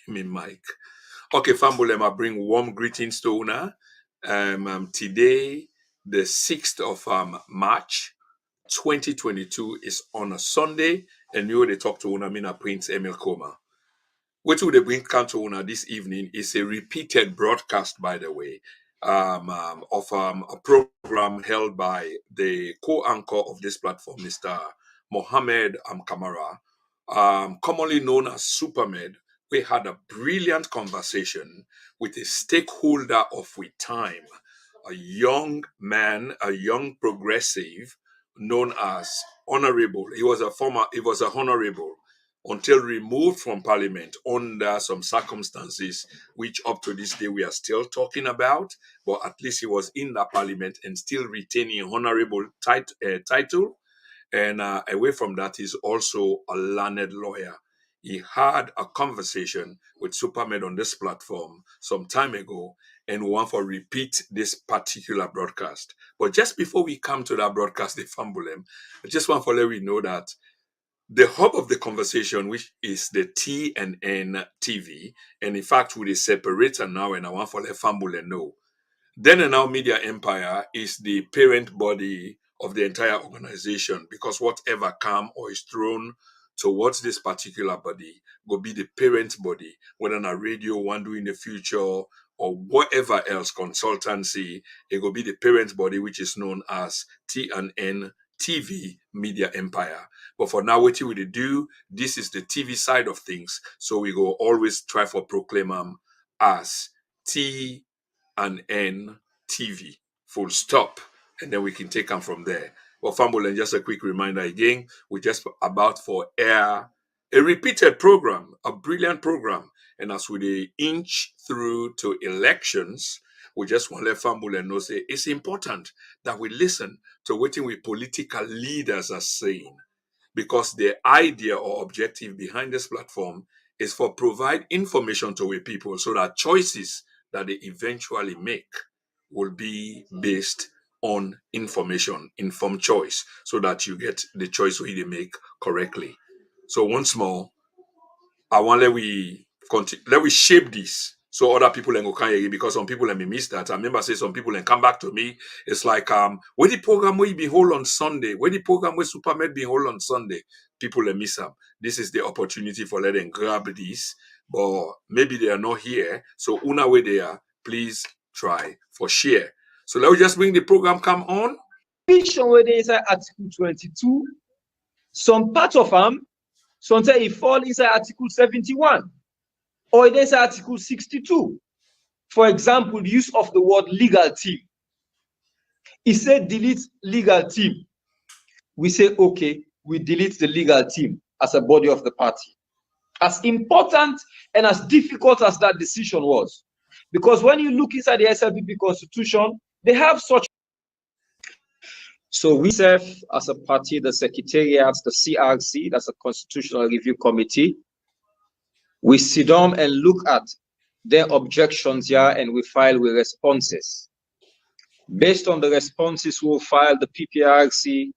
me Mike. Okay, Fambulem, I bring warm greetings to Una. Today, the 6th of March, 2022 is on a Sunday, and you they talk to Una Mina Prince Emil Koma. What would they bring come to Una this evening is a repeated broadcast, by the way, of a program held by the co-anchor of this platform, Mr. Mohammed Kamara, commonly known as Supermed. We had a brilliant conversation with a stakeholder of We Time, a young man, a young progressive known as Honorable. He was a honorable until removed from parliament under some circumstances which up to this day we are still talking about, but at least he was in that parliament and still retaining a honorable title. And away from that, he's also a learned lawyer. He had a conversation with Supermed on this platform some time ago, and we want to repeat this particular broadcast. But just before we come to that broadcast, the Fambulem, I just want to let you know that the hub of the conversation, which is the TNN TV, and in fact, with a separator now, and I want to let Fambulem know. Then and Now Media Empire is the parent body of the entire organization, because whatever come or is thrown towards this particular body will be the parent body, whether on a radio one do in the future or whatever else, consultancy, it will be the parent body, which is known as TNN TV Media Empire. But for now, what we do, this is the TV side of things. So we go always try for proclaim them as T and N TV, full stop, and then we can take them from there. Well, Fambul, and just a quick reminder again, we're just about for air a repeated program, a brilliant program, and as we inch through to elections, we just want to let Fambul and know say it's important that we listen to what we political leaders are saying, because the idea or objective behind this platform is for provide information to we people so that choices that they eventually make will be based on information, informed choice, so that you get the choice we they make correctly. So once more, I want let we shape this so other people can go can because some people let me miss that. I remember say some people and come back to me. It's like where the program we be hold on Sunday, where the program where Supermed be hold on Sunday, people let miss them. This is the opportunity for letting grab this, but maybe they are not here. So una way they are, please try for share. So let me just bring the program come on. Vision where they inside Article 22, some part of them, sometimes it fall inside Article 71, or it is Article 62. For example, the use of the word legal team. It said delete legal team. We say, okay, we delete the legal team as a body of the party. As important and as difficult as that decision was. Because when you look inside the SLPP constitution, they have such. So we serve as a party, the secretariat, the CRC, that's a Constitutional Review Committee. We sit down and look at their objections here and we file with responses. Based on the responses, we'll file the Pprc,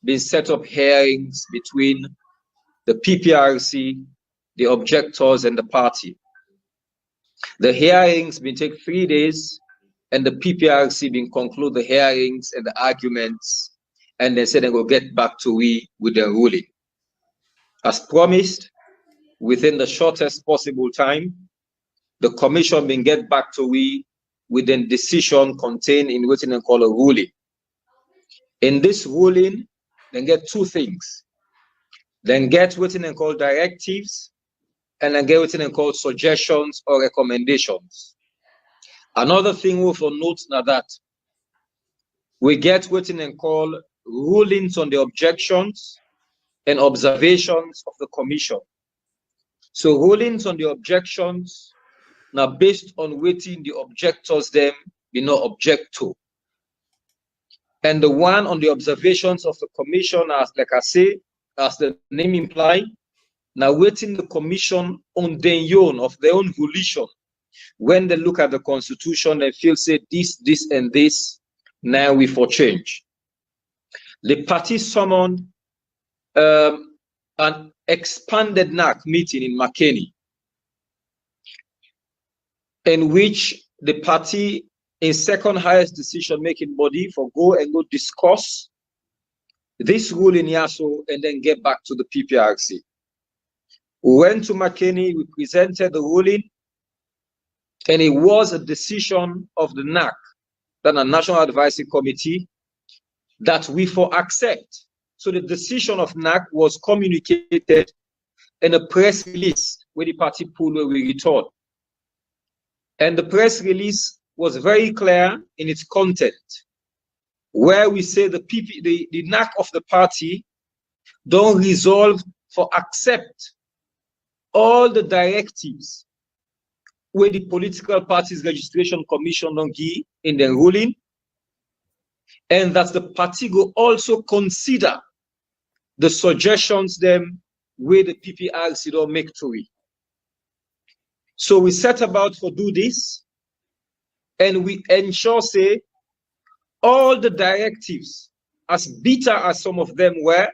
been set up hearings between the Pprc, the objectors, and the party. The hearings been take 3 days, and the Pprc been conclude the hearings and the arguments, and they said they will get back to we with the ruling. As promised, within the shortest possible time, the commission been get back to we with a decision contained in what they call a ruling. In this ruling, they get two things. Then get what they call directives, and then get what they call suggestions or recommendations. Another thing we for note now that we get what they call rulings on the objections and observations of the commission. So rulings on the objections now based on waiting the objectors them not object to. And the one on the observations of the commission, as like I say, as the name implies, now waiting the commission on their own, of their own volition. When they look at the constitution, they feel say this, and this, now we for change. The party summoned an expanded NAC meeting in McKinney. in which the party in second highest decision-making body for go discuss this ruling Yaso and then get back to the PPRC. We went to McKinney, we presented the ruling, and it was a decision of the NAC, that a National Advisory Committee, that we for accept. So the decision of NAC was communicated in a press release where the party pulled where we returned. And the press release was very clear in its content, where we say the NAC of the party don't resolve for accept all the directives where the Political Parties Registration Commission don't give in the ruling, and that the party will also consider the suggestions them where the PPRC don't make to it. So we set about to do this, and we ensure say all the directives, as bitter as some of them were,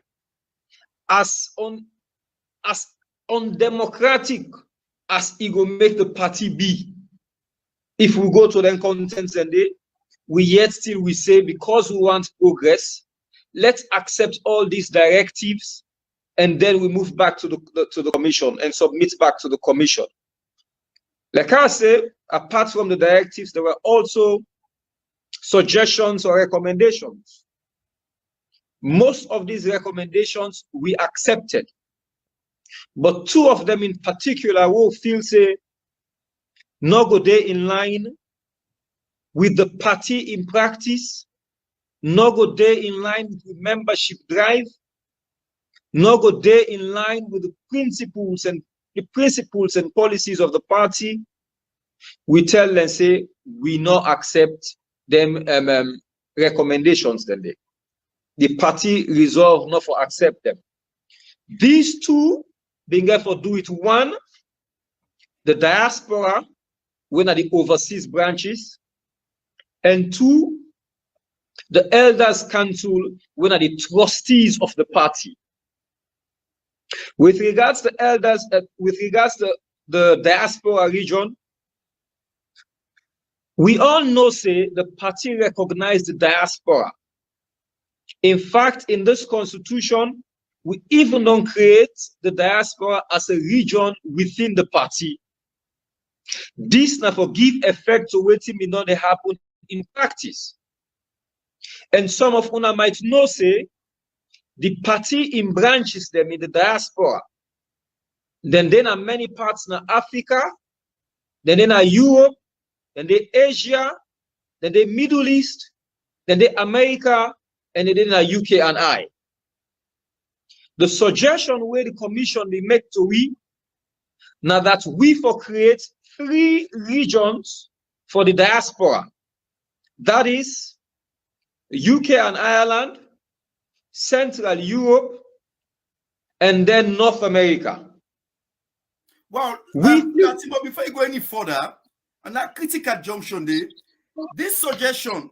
as undemocratic as it will make the party be. If we go to the contents and we yet still we say, because we want progress, let's accept all these directives, and then we move back to the commission and submit back to the commission. Like I say, apart from the directives, there were also suggestions or recommendations. Most of these recommendations we accepted, but two of them in particular will feel say no go dey in line with the party in practice, no go dey in line with membership drive, no go dey in line with the principles and policies of the party. We tell them say we not accept them recommendations. Then the party resolve not for accept them. These two being therefore do it. One, the diaspora, when are the overseas branches, and two, the elders council, when are the trustees of the party. With regards to elders, with regards to the diaspora region, we all know say the party recognized the diaspora. In fact, in this constitution, we even don't create the diaspora as a region within the party. This now for give effect to what may not happen in practice. And some of una might know say the party in branches them in the diaspora. Then are many parts in Africa, then are Europe, then they Asia, then they Middle East, then they America, and then are UK and I. The suggestion where the commission they make to we now that we for create 3 regions for the diaspora. That is UK and Ireland, Central Europe, and then North America. Well, before you go any further, on that critical junction day, this suggestion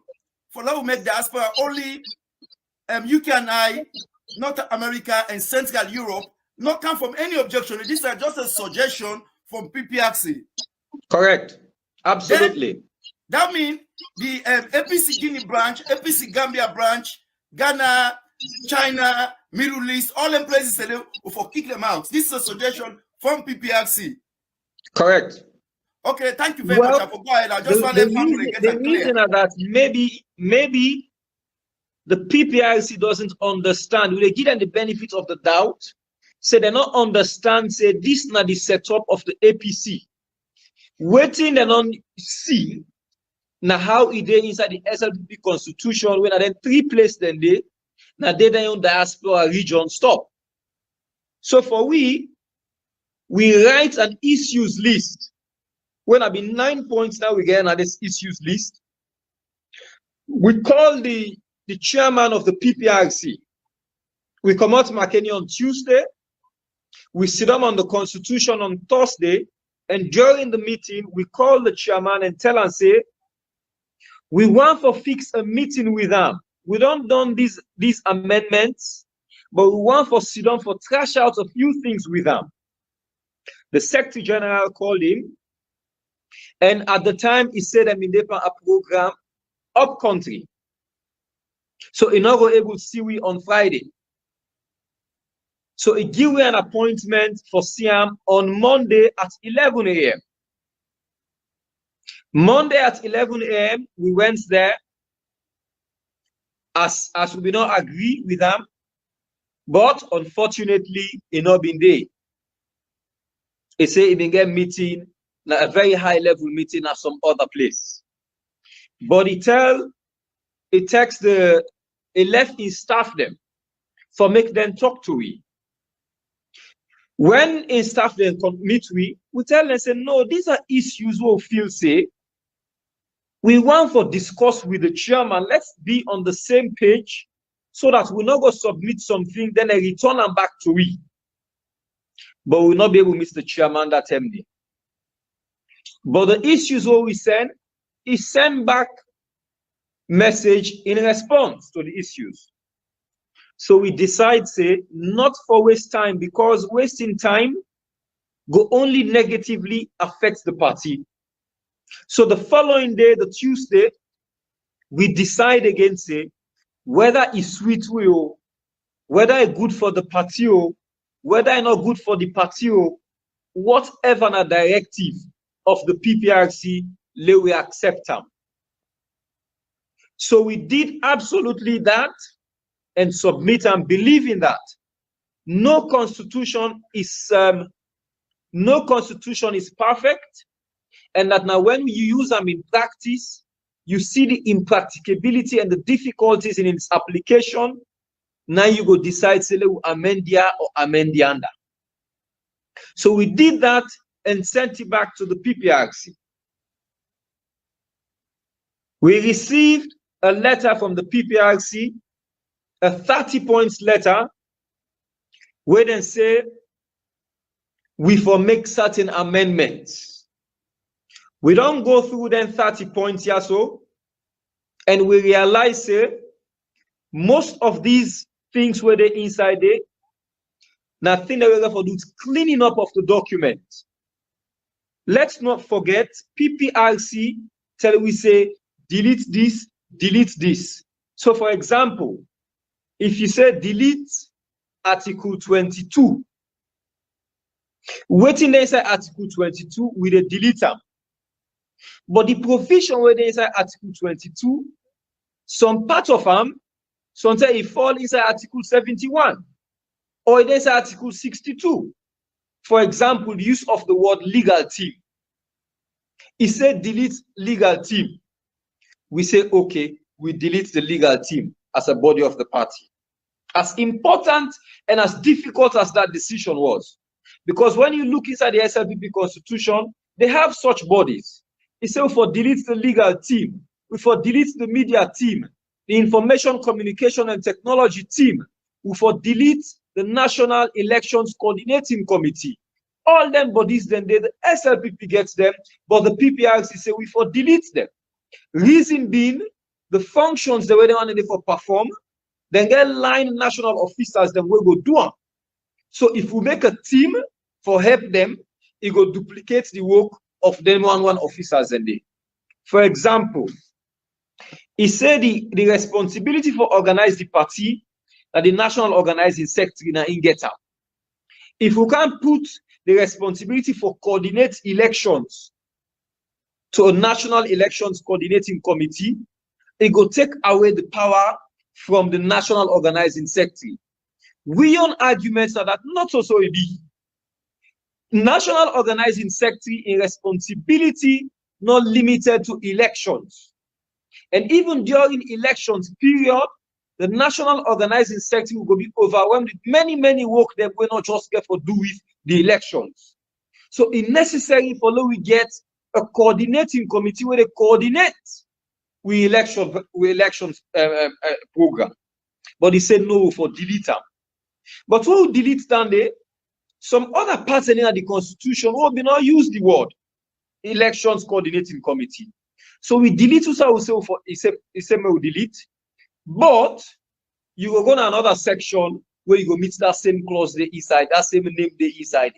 for that will make diaspora only UK and I, North America, and Central Europe not come from any objection. This is just a suggestion from PPRC. Correct. Absolutely. Then, that means the APC Guinea branch, APC Gambia branch, Ghana, China, Middle East, all them places they will for kick them out. This is a suggestion from PPRC. Correct. Okay, thank you very much. I forgot. I just want to get the reason is that maybe the PPRC doesn't understand. They give them the benefit of the doubt. Say they don't understand. Say this is not the setup of the APC. Waiting they don't see now how it is inside the SLPP constitution when then 3 places then they now they don't diaspora region stop. So for we write an issues list. When I be 9 points now we get on this issues list. We call the chairman of the PPRC. We come out to McKinney on Tuesday. We sit down on the constitution on Thursday. And during the meeting, we call the chairman and tell and say, we want to fix a meeting with them. We don't done these amendments, but we want to sit down for trash out a few things with them. The Secretary General called him. And at the time, he said I'm in a program up country. So he not go able to see we on Friday. So he give me an appointment for Siam on Monday at 11 a.m. Monday at 11 a.m. we went there. As we not agree with them, but unfortunately, he not been there. He say he been get meeting, a very high level meeting at some other place. But he left his staff them for make them talk to we. When his staff them come meet we tell them say no, these are issues we feel say we want to discuss with the chairman. Let's be on the same page so that we not go submit something, then I return them back to we. But we'll not be able to miss the chairman that MD. But the issues what we send, he send back message in response to the issues. So we decide, say, not for waste time, because wasting time go only negatively affect the party. So the following day, the Tuesday, we decide again, say, whether it's sweet or whether it's good for the party or whether it's not good for the party or whatever a directive of the PPRC, we accept them. So we did absolutely that and submit and believe in that. No constitution is perfect, and that now when you use them in practice, you see the impracticability and the difficulties in its application. Now you go decide say we amend here or amend the under. So we did that and sent it back to the PPRC. We received a letter from the PPRC, a 30 points letter, where they say we for make certain amendments. We don't go through them 30 points here, so, and we realize say most of these things were they inside there. Nothing that we're going to do is cleaning up of the document. Let's not forget, PPRC tell we say delete this, delete this. So for example, if you say delete Article 22, waiting there inside Article 22 with a delete them. But the provision where they inside Article 22, some part of them, sometimes it fall inside Article 71 or it is Article 62. For example, the use of the word legal team. It said delete legal team. We say, okay, we delete the legal team as a body of the party. As important and as difficult as that decision was. Because when you look inside the SLPP constitution, they have such bodies. It says for delete the legal team, we for delete the media team, the information communication and technology team, we for delete the National Elections Coordinating Committee. All them bodies, then the SLPP gets them, but the PPRC say we for delete them. Reason being, the functions the way they want to for perform, then get line national officers, then we go do them. So if we make a team for help them, it go duplicate the work of them one officers and they. For example, he said the responsibility for organize the party that the national organizing secretary now in get up. If we can't put the responsibility for coordinate elections to a national elections coordinating committee, it go take away the power from the national organizing secretary. We on arguments are that not also it be. National organizing secretary in responsibility not limited to elections. And even during elections period, the national organizing secretary will be overwhelmed with many work that we not just get for do with the elections. So it's necessary for we get a coordinating committee where they coordinate with elections program. But he said no for delete them. But when we delete down there, some other parts in the constitution will be not use the word elections coordinating committee. So we delete so we say for he said we delete, but you will go to another section where you go meet that same clause the inside, that same name the inside.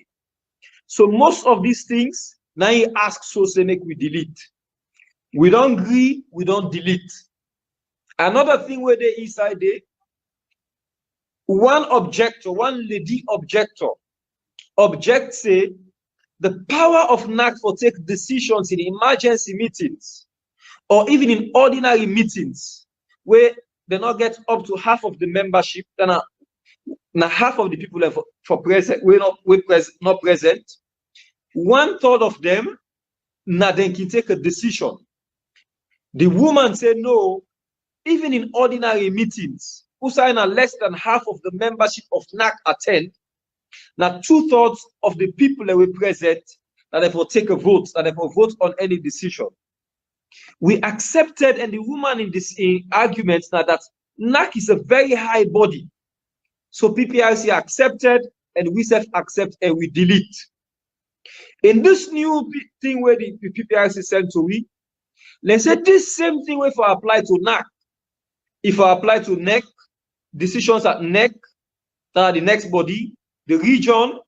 So most of these things Now he asks so say make we delete. We don't agree, we don't delete. Another thing where they inside there, one objector, one lady objector, object say the power of NAC for take decisions in emergency meetings or even in ordinary meetings where they not get up to half of the membership, then now half of the people for present, not present. 1/3 of them, now they can take a decision. The woman said no, even in ordinary meetings, who sign less than half of the membership of NAC attend. Now 2/3 of the people that were present that therefore take a vote, that therefore vote on any decision. We accepted, and the woman in this argument now that NAC is a very high body. So PPRC accepted, and we self-accept, and we delete. In this new thing where the PPRC sent to we, let's say this same thing if I apply to NAC. If I apply to NEC, decisions at NEC, that are the next body, the region,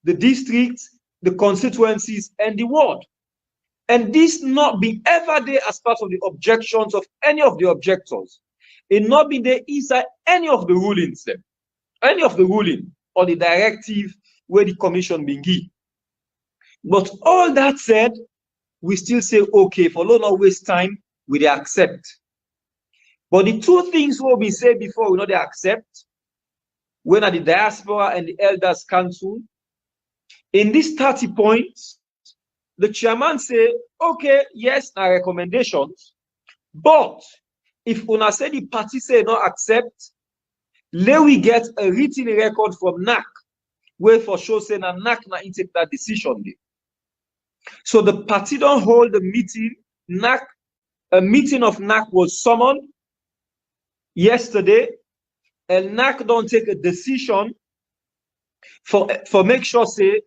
the district, the constituencies, and the ward. And this not be ever there as part of the objections of any of the objectors. It not be there inside any of the rulings, any of the ruling or the directive where the commission being given. But all that said, we still say, okay, for not waste time, we accept. But the two things what we said before, we know they accept, when at the diaspora and the elders council, in these 30 points, the chairman say, okay, yes, our recommendations, but if una say the party say not accept, let we get a written record from NAC, where for sure say na NAC na take that decision. So the party don't hold a meeting. NAC, a meeting of NAC was summoned yesterday, and NAC don't take a decision for make sure say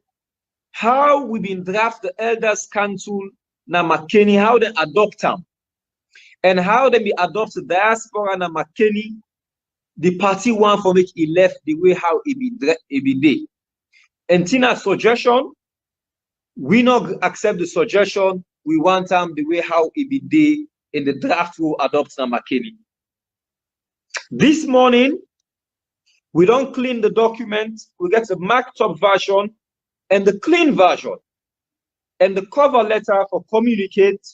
how we been draft the elders council na McKinney, how they adopt them, and how they be adopt the diaspora na McKinney. The party want for make it left the way how it be there. And Tina's suggestion, we not accept the suggestion. We want them the way how it be there in the draft will adopt na McKinney. This morning, we don't clean the document. We get the marked up version and the clean version, and the cover letter for communicate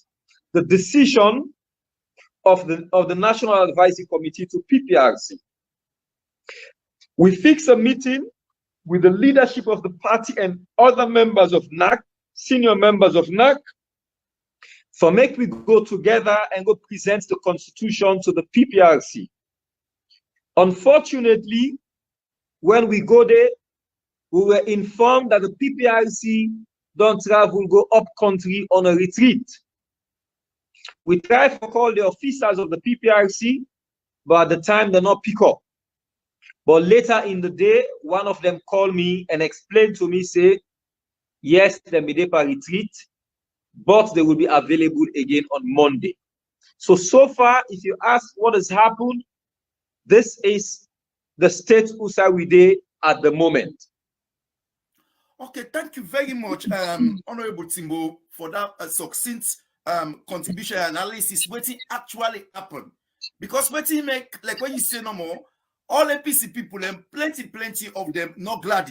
the decision of the National Advisory Committee to PPRC. We fix a meeting with the leadership of the party and other members of NAC, senior members of NAC, for make we go together and go present the constitution to the PPRC. Unfortunately, when we go there, we were informed that the PPRC don't travel, go up country on a retreat. We tried to call the officers of the PPRC, but at the time they not pick up. But later in the day, one of them called me and explained to me, say, yes, they may be a retreat, but they will be available again on Monday. So far, if you ask what has happened, this is the state Usawide at the moment. Okay, thank you very much, Honorable Timbo, for that succinct contribution analysis. What actually happened? Because what make, like when you say no more, all APC people and plenty of them not glad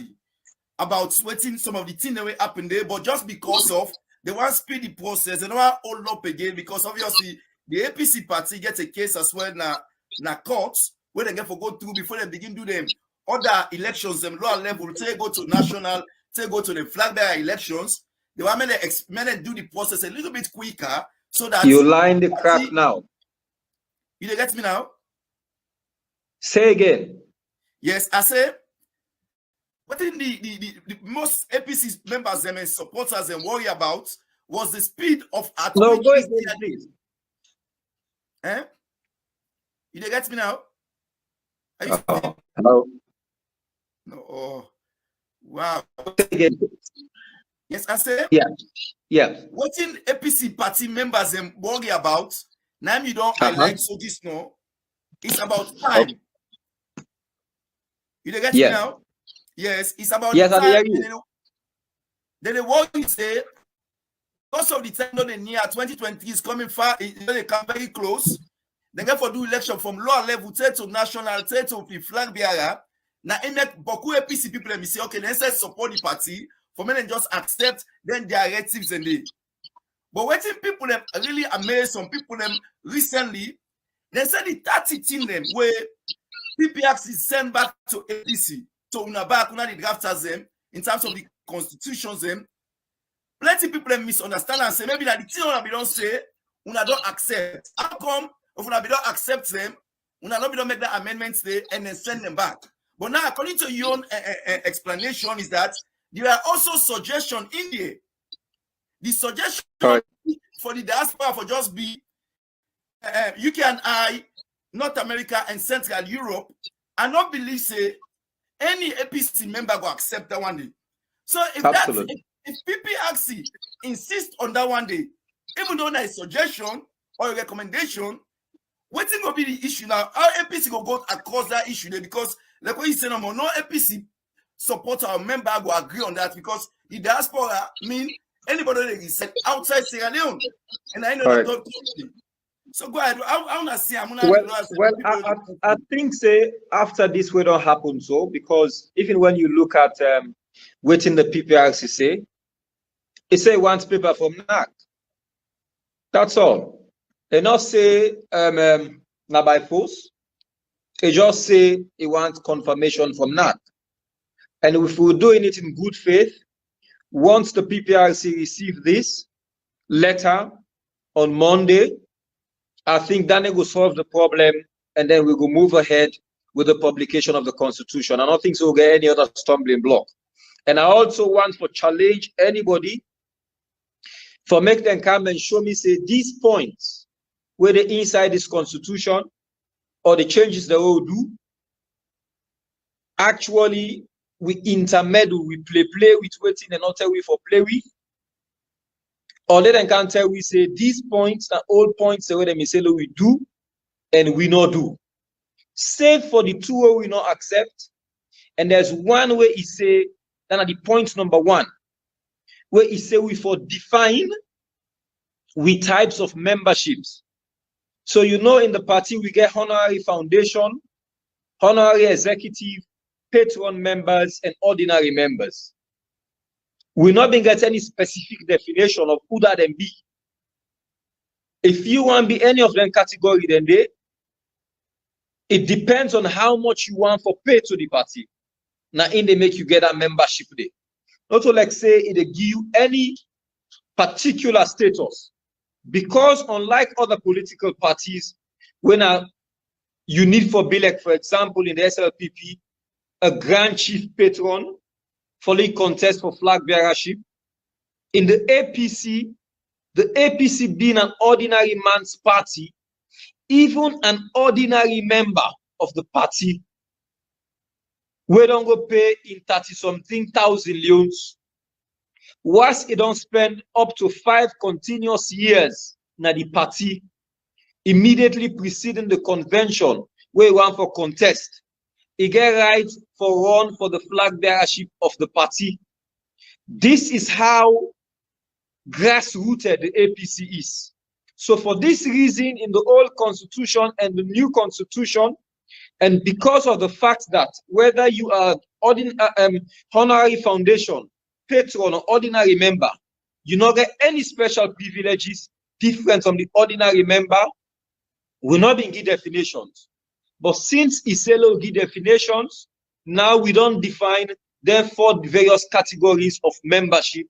about sweating some of the things that will happen there, but just because of they want to speed the process, they don't want to hold up again because obviously the APC party gets a case as well na courts where they get for go through before they begin do them other elections, them lower level, they go to national, they go to the flag bearer elections. They want to do the process a little bit quicker so that you line the crap now. You get me now? Say again. Yes, I say. What in the most APC members and supporters and worry about was the speed of at no, which go ahead, please. Eh? You get me now? Are you hello? No. Oh, wow. Say again. Yes, I say. Yeah. What in APC party members and worry about? Now you don't highlight so this no. It's about time. Okay. You get me now? Yes, it's about time. Then the world say most of the time, not the near 2020 is coming far, they come very close. They get for do election from lower level, to national, to flag bearer. Now, in that, beaucoup APC people, let me say, okay, let's support the party, for me, then just accept then their directives and they. But what people them really amazed, some people them recently, they said the 30 team them where PPRC sent back to APC, to Unaba, Una the drafters them, in terms of the constitutions them. Plenty people them misunderstand and say, maybe that the thing Una don't say, Una don't accept. How come if Una don't accept them, Una don't make the amendments there and then send them back? But now, according to your own explanation, is that there are also suggestions in there. The suggestion for the diaspora for just be UK and I, North America and Central Europe, I not believe say any APC member will accept that one day. So if if PPRC insists on that one day, even though there is suggestion or a recommendation, what will be the issue now? Our APC will go across that issue there because like what you say, no APC supporter or member will agree on that because the diaspora mean anybody that is outside Sierra Leone, and I know that don't. So go ahead. I want to see. I think say after this will not happen so because even when you look at waiting the PPRC say, it say wants paper from NAC. That's all. They not say now by force. They just say it wants confirmation from NAC, and if we're doing it in good faith. Once the PPRC receive this letter on Monday, I think that will solve the problem and then we will move ahead with the publication of the Constitution. I don't think so we'll get any other stumbling block. And I also want to challenge anybody for make them come and show me, say, these points where they inside this Constitution or the changes they will do, actually, we intermeddle, we play with waiting and not tell we for play with. Or let them can tell we say these points are all points where they may say we do and we not do. Save for the two where we not accept. And there's one way he say that are the point number one, where he say we for define with types of memberships. So you know in the party we get honorary foundation, honorary executive, patron members and ordinary members. We not been get any specific definition of who that them be. If you want to be any of them category, then it depends on how much you want for pay to the party. Now in they make you get a membership day. Not to like say it give you any particular status. Because unlike other political parties, when you need for be like, for example, in the SLPP, a grand chief patron for the contest for flag bearership. In the APC being an ordinary man's party, even an ordinary member of the party, we don't go pay in 30-something thousand leones. Once it don't spend up to 5 continuous years na the party, immediately preceding the convention, where we want for contest. He get right for run for the flag bearership of the party. This is how grassrooted the APC is. So for this reason, in the old constitution and the new constitution, and because of the fact that whether you are honorary foundation, patron, or ordinary member, you not get any special privileges different from the ordinary member, will not be give definitions. But since Iselo give definitions, now we don't define therefore the various categories of membership.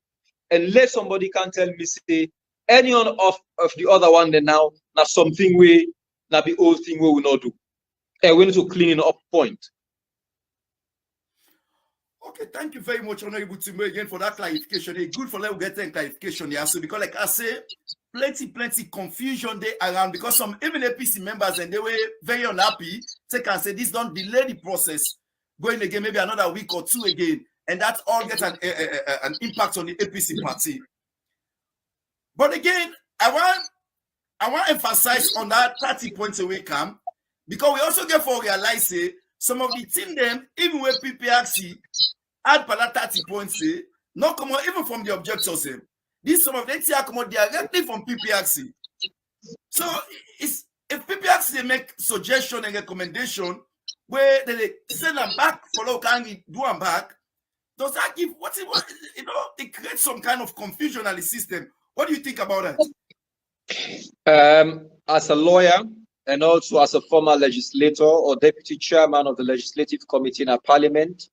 Unless somebody can tell me, say, any one of the other one, then now something we now the old thing we will not do. And we need to clean it up point. Okay, thank you very much, Honorable Timbo, again for that clarification. It's good for let get that clarification here. So because like I say, plenty confusion there around because some even APC members and they were very unhappy. They can say this don't delay the process going again, maybe another week or two again, and that all gets an impact on the APC party. But again, I want to emphasize on that 30 points away come because we also get for realize some of the team them even with PPRC add for that 30 points not come on even from the objections This some of the things come directly from Pprc. So it's if Pprc they make suggestion and recommendation where they send them back, follow can do them back. Does that give what it was? You know, it creates some kind of confusion in the system. What do you think about that? As a lawyer and also as a former legislator or deputy chairman of the legislative committee in our parliament,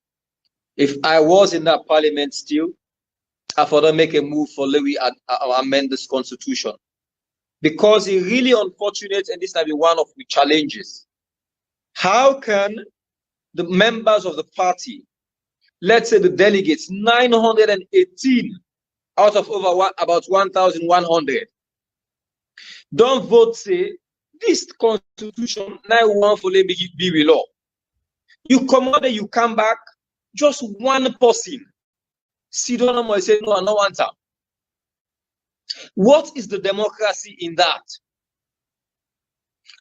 if I was in that parliament still, I thought I'd make a move for Louis and amend this constitution. Because it's really unfortunate, and this might be one of the challenges. How can the members of the party, let's say the delegates, 918 out of about 1,100, don't vote, say, this constitution, 9-1 for let me be law. You come out and you come back, just one person. Sit down and say, no, I don't want that. What is the democracy in that?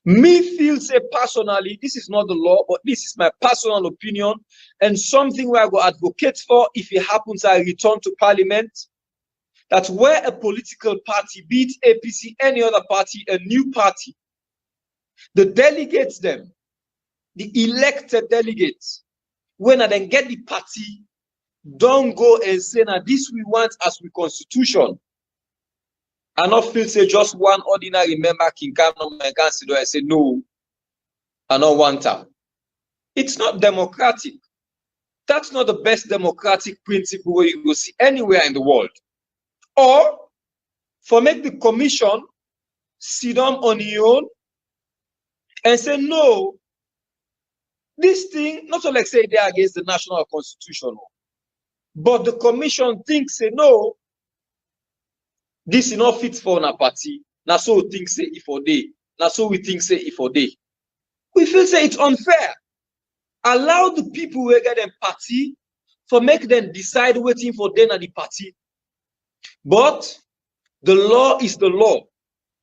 Me feel say personally, this is not the law, but this is my personal opinion and something where I go advocate for if it happens I return to parliament, that where a political party, be it APC, any other party, a new party, the delegates them, the elected delegates, when I then get the party, don't go and say, now this we want as we constitution. I not feel say just one ordinary member can come on my council and say, no, I don't want that. It's not democratic. That's not the best democratic principle where you go see anywhere in the world. Or for make the commission sit down on your own and say, no, this thing, not so like say they're against the national constitution, but the commission thinks, say, no, this is not fit for a party. Now so we think say if or day. Now so we think say if or day. We feel say it's unfair. Allow the people who get them party for make them decide waiting for them at the party. But the law is the law,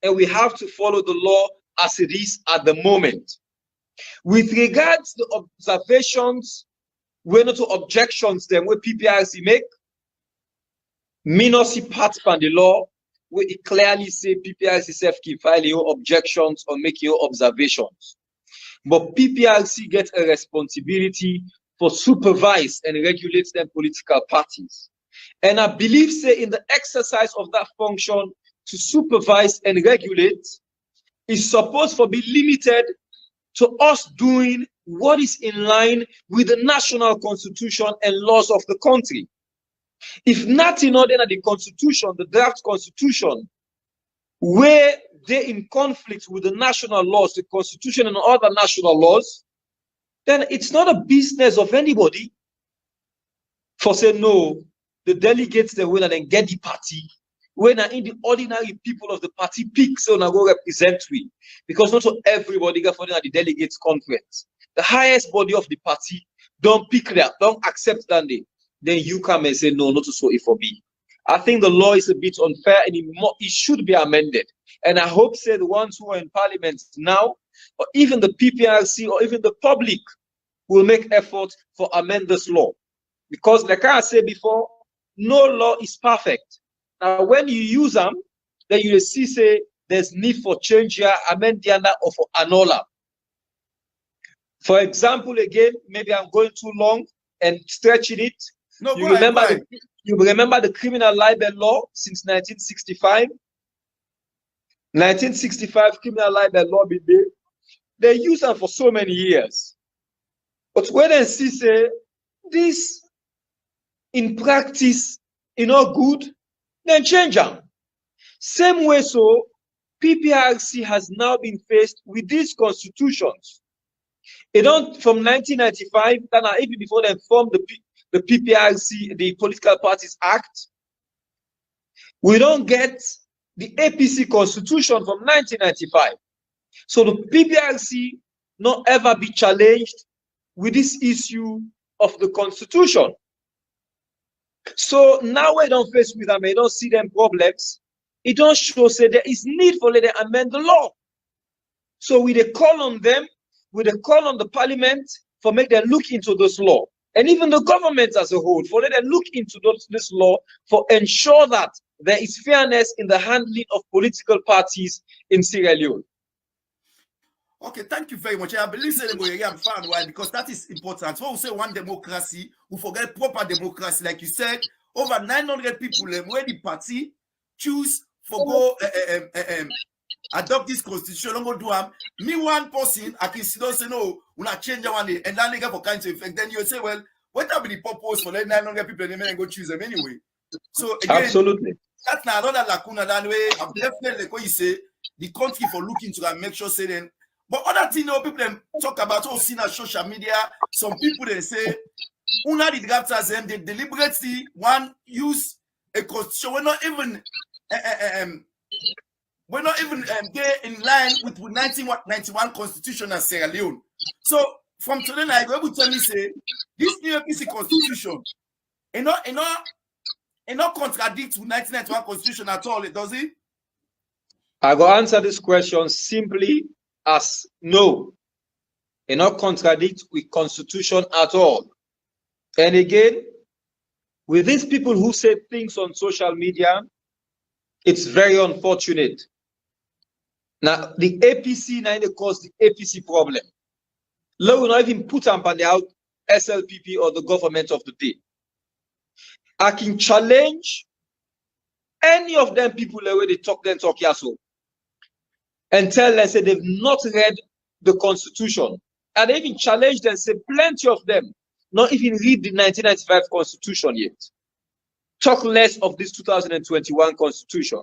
and we have to follow the law as it is at the moment. With regards to observations, we're not to objections them where Pprc make. Me not see part from the law where it clearly say Pprc self can file your objections or make your observations. But Pprc gets a responsibility for supervise and regulate them political parties. And I believe say in the exercise of that function to supervise and regulate is supposed to be limited to us doing what is in line with the national constitution and laws of the country. If nothing other than the constitution, the draft constitution, where they're in conflict with the national laws, the constitution and other national laws, then it's not a business of anybody for say no, the delegates they will and then get the party when in the ordinary people of the party pick so now go represent we, because not so everybody got for the delegates conference. The highest body of the party don't pick that, don't accept that then you come and say no, not so it for me. I think the law is a bit unfair and it should be amended. And I hope say the ones who are in parliament now, or even the Pprc or even the public will make effort for amend this law. Because like I said before, no law is perfect. Now when you use them, then you will see say there's need for change here, amend the other or for annulla. For example, again, maybe I'm going too long and stretching it. No, you remember the criminal libel law since 1965? 1965 criminal libel law been there. They use them for so many years. But when they see say this in practice is not good, then change them. Same way so Pprc has now been faced with these constitutions. It don't from 1995, then even before they formed the Pprc, the Political Parties Act, we don't get the APC constitution from 1995. So the Pprc not ever be challenged with this issue of the constitution. So now we don't face with them, we don't see them problems. It don't show say there is need for them to amend the law. So we they call on them, we they call on the parliament for make them look into this law. And even the government as a whole, for let them look into this law for ensure that there is fairness in the handling of political parties in Sierra Leone. Okay, thank you very much. I believe I'm found why, because that is important. So we say one democracy, we forget proper democracy. Like you said, over 900 people where the party choose for go adopt this constitution. Go do me one person, I can still say no, we not change one day, and then they for kind of effect. Then you say, well, what will be the purpose for let 900 people and then go choose them anyway? So again, absolutely, that's not another lacuna. That way, I'm definitely like what you say, the country for looking to and make sure say then. But other thing, people talk about all seen on social media. Some people they say, una the drafters them they deliberately one use a constitution. We're not even there in line with 1991 constitution of Sierra Leone. So from today, I go able to tell me say this new APC constitution, it not contradict with 1991 constitution at all. Does it? I go answer this question simply as no. It not contradict with constitution at all. And again, with these people who say things on social media, it's very unfortunate. Now, the APC now they cause the APC problem. Let we not even put up on the out SLPP or the government of the day. I can challenge any of them people the way they talk here so and tell them say they've not read the constitution. And they even challenge them, say plenty of them not even read the 1995 constitution yet. Talk less of this 2021 constitution.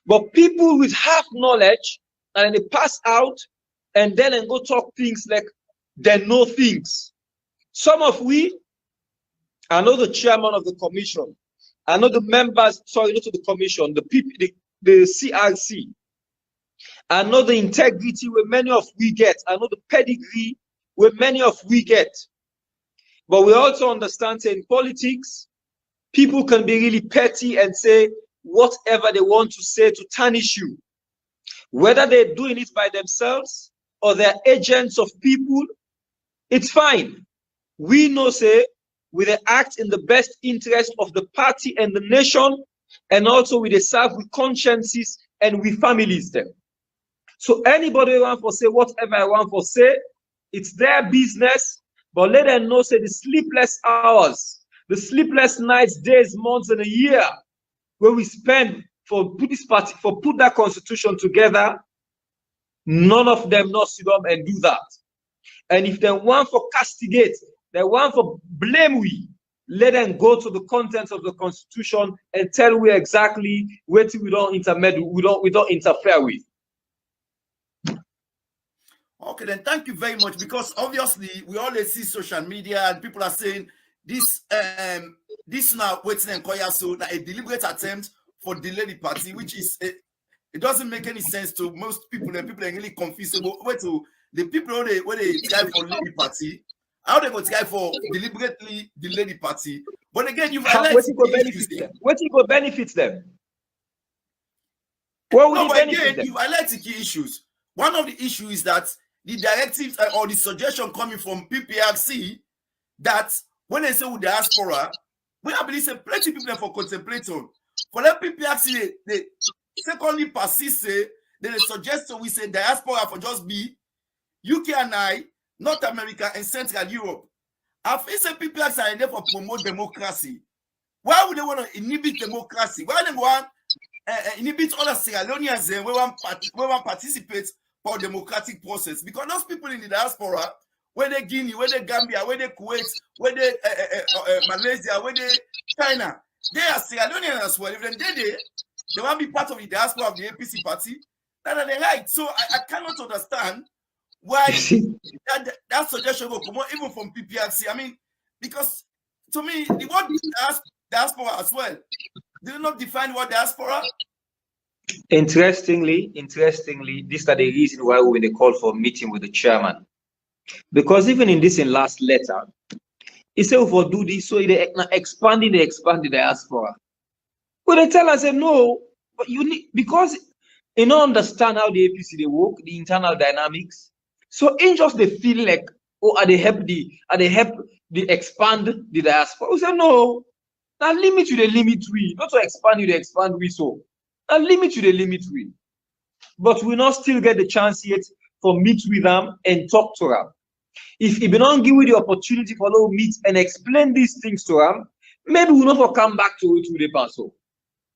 But people with half knowledge and they pass out and then go talk things like they know things. Some of we, I know the chairman of the commission, I know the members, sorry, not of the commission, the CRC. I know the integrity where many of we get. I know the pedigree where many of we get. But we also understand that in politics, people can be really petty and say whatever they want to say to tarnish you. Whether they're doing it by themselves or they're agents of people, it's fine. We know, say, we act in the best interest of the party and the nation, and also we serve with consciences and with families them. So anybody want to say whatever I want to say, it's their business, but let them know, say, the sleepless hours, the sleepless nights, days, months, and a year where we spend for put this party, for put that constitution together, none of them not sit down and do that. And if they want for castigate, they want for blame we, let them go to the contents of the constitution and tell we exactly what we don't intermeddle, we don't interfere with. Okay, then thank you very much, because obviously we always see social media and people are saying this now waiting and Koya, so that a deliberate attempt for delay the party, which is it doesn't make any sense to most people, and people are really confused about where to the people when they try for delay the party, how they go try for deliberately delay the party. But again, you've highlighted what you go benefit them? What will benefit them? You've highlighted key issues. One of the issues is that the directives or the suggestion coming from Pprc that when they say with diaspora, we I believe plenty people for contemplate on. For that Pprc, they secondly persist, they suggest so we say diaspora for just be UK and I, North America and Central Europe. I feel some Pprc are there for promote democracy. Why would they want to inhibit democracy? Why they want inhibit other Sierra Leoneans and we want participate for democratic process? Because those people in the diaspora, whether Guinea, whether Gambia, whether Kuwait, whether Malaysia, whether China, they are Sierra Leoneans as well. If they want to be part of the diaspora of the APC party, that are they right. So I cannot understand why that suggestion will come out even from Pprc. I mean, because to me, the word diaspora as well. Do you not define what diaspora? Interestingly, this is the reason why we call for a meeting with the chairman. Because even in last letter, he said for do this, so they expand the diaspora. But they tell us, no, but you need, because you don't understand how the APC they work, the internal dynamics. So in just they feel like, oh, are they help the expand the diaspora? We say no. Now limit you the limit we, not to expand you the expand we so. Now limit you the limit we. But we not still get the chance yet for meet with them and talk to them. If we don't give you the opportunity for them meet and explain these things to them, maybe we'll not come back to it with the paso.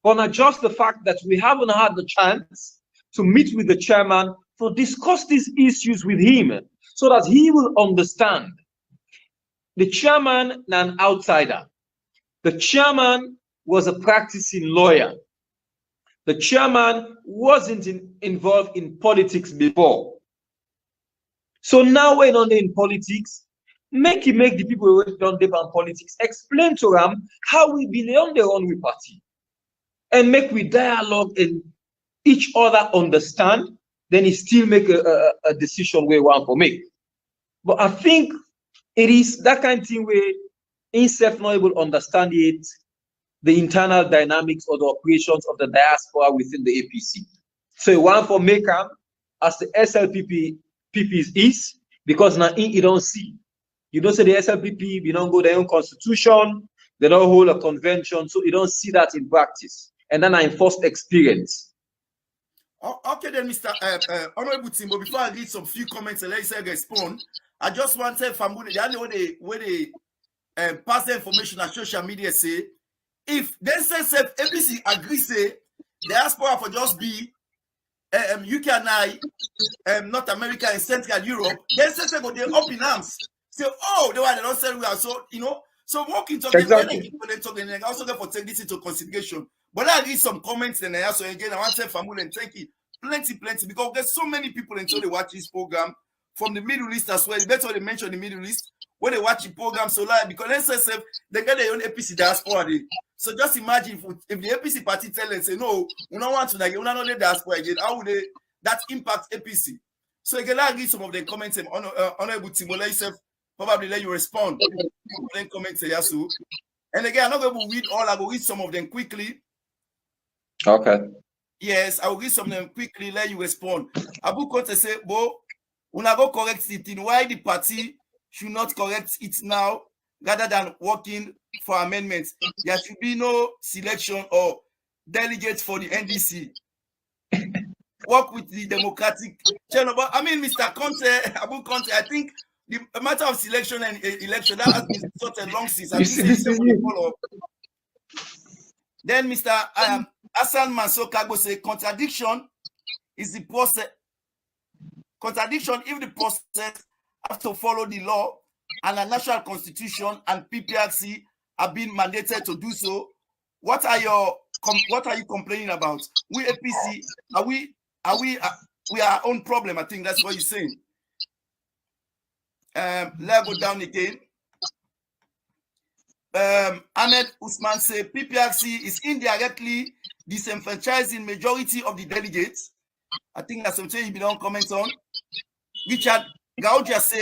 But not just the fact that we haven't had the chance to meet with the chairman to discuss these issues with him so that he will understand. The chairman is an outsider. The chairman was a practicing lawyer. The chairman wasn't involved in politics before. So now we're not in politics, make the people who don't depend on politics explain to them how we belong their own party. And make we dialogue and each other understand, then he still make a decision where we want to make. But I think it is that kind of thing where himself not able to understand it, the internal dynamics or the operations of the diaspora within the APC. So you want for make them as the SLPP is, because now you don't see. You don't say the SLPP, we don't go their own constitution, they don't hold a convention, so you don't see that in practice. And then I first experience. Okay, then, Mr. Honorable Timbo, before I read some few comments and let you say respond, I just want to say, the only way they pass the information on social media say, if they say APC agree say diaspora for just be UK and I, North America and Central Europe, then say go they up in arms. Say, oh, they don't say we are so, you know, so walking talking, exactly. When they talking, and also therefore take this into consideration. But I read some comments and I also again I want to say family and thank you plenty, because there's so many people until they watch this program from the Middle East as well. That's what they mentioned the Middle East when they watch the program so live, because let's say they get their own APC diaspora. So just imagine if the APC party tell them say no, we don't want to like we don't know the diaspora again. How would they that impact APC? So again, I read some of the comments and Honorable Timbo yourself probably let you respond. Then comments Yasu. And again, I'm not going to read all, I will read some of them quickly. Okay. Yes, I will read some of them quickly, let you respond. Abu Kote say, Bo, we not go correct it in why the party should not correct it now rather than working for amendments. There should be no selection or delegates for the NDC. Work with the Democratic channel. But I mean, Mr. Conte, Abu Conte, I think the matter of selection and election that has been sort of long since. I think follow up. Then Mr. Hassan Mansour say contradiction is the process. Contradiction if the process have to follow the law and a national constitution and PPRC have been mandated to do so. What are you complaining about? We APC we are our own problem. I think that's what you're saying. Let's go down again. Ahmed Usman say PPRC is indirectly disenfranchising majority of the delegates. I think that's something you don't comment on. Richard Gaudia say,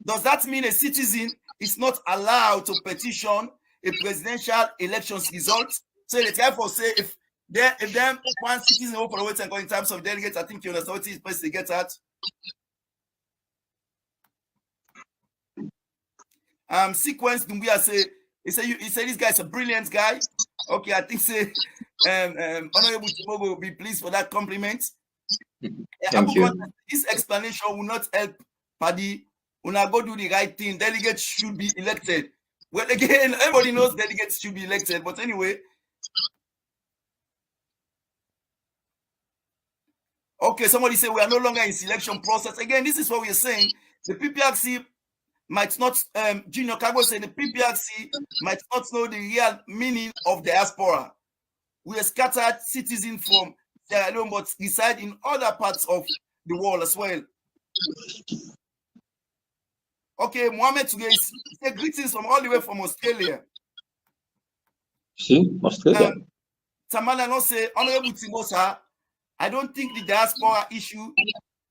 does that mean a citizen is not allowed to petition a presidential elections result? So the try for say if them one citizen open for the in terms of delegates, I think you understand what is supposed to get at. Sequence Dumbia say he said this guy's a brilliant guy. Okay, I think say Honorable Timbo will be pleased for that compliment. Thank you. This explanation will not help Paddy. When I go do the right thing, delegates should be elected. Well, again, everybody knows delegates should be elected, but anyway. Okay, somebody say we are no longer in selection process. Again, this is what we are saying. The PPRC might not, Junior Kago said the PPRC might not know the real meaning of diaspora. We are scattered citizens from Sierra Leone, but reside in other parts of the world as well. Okay, Mohammed today say greetings from all the way from Australia. See, Australia. Tamala no say, Honorable Timbo, sir, I don't think the diaspora issue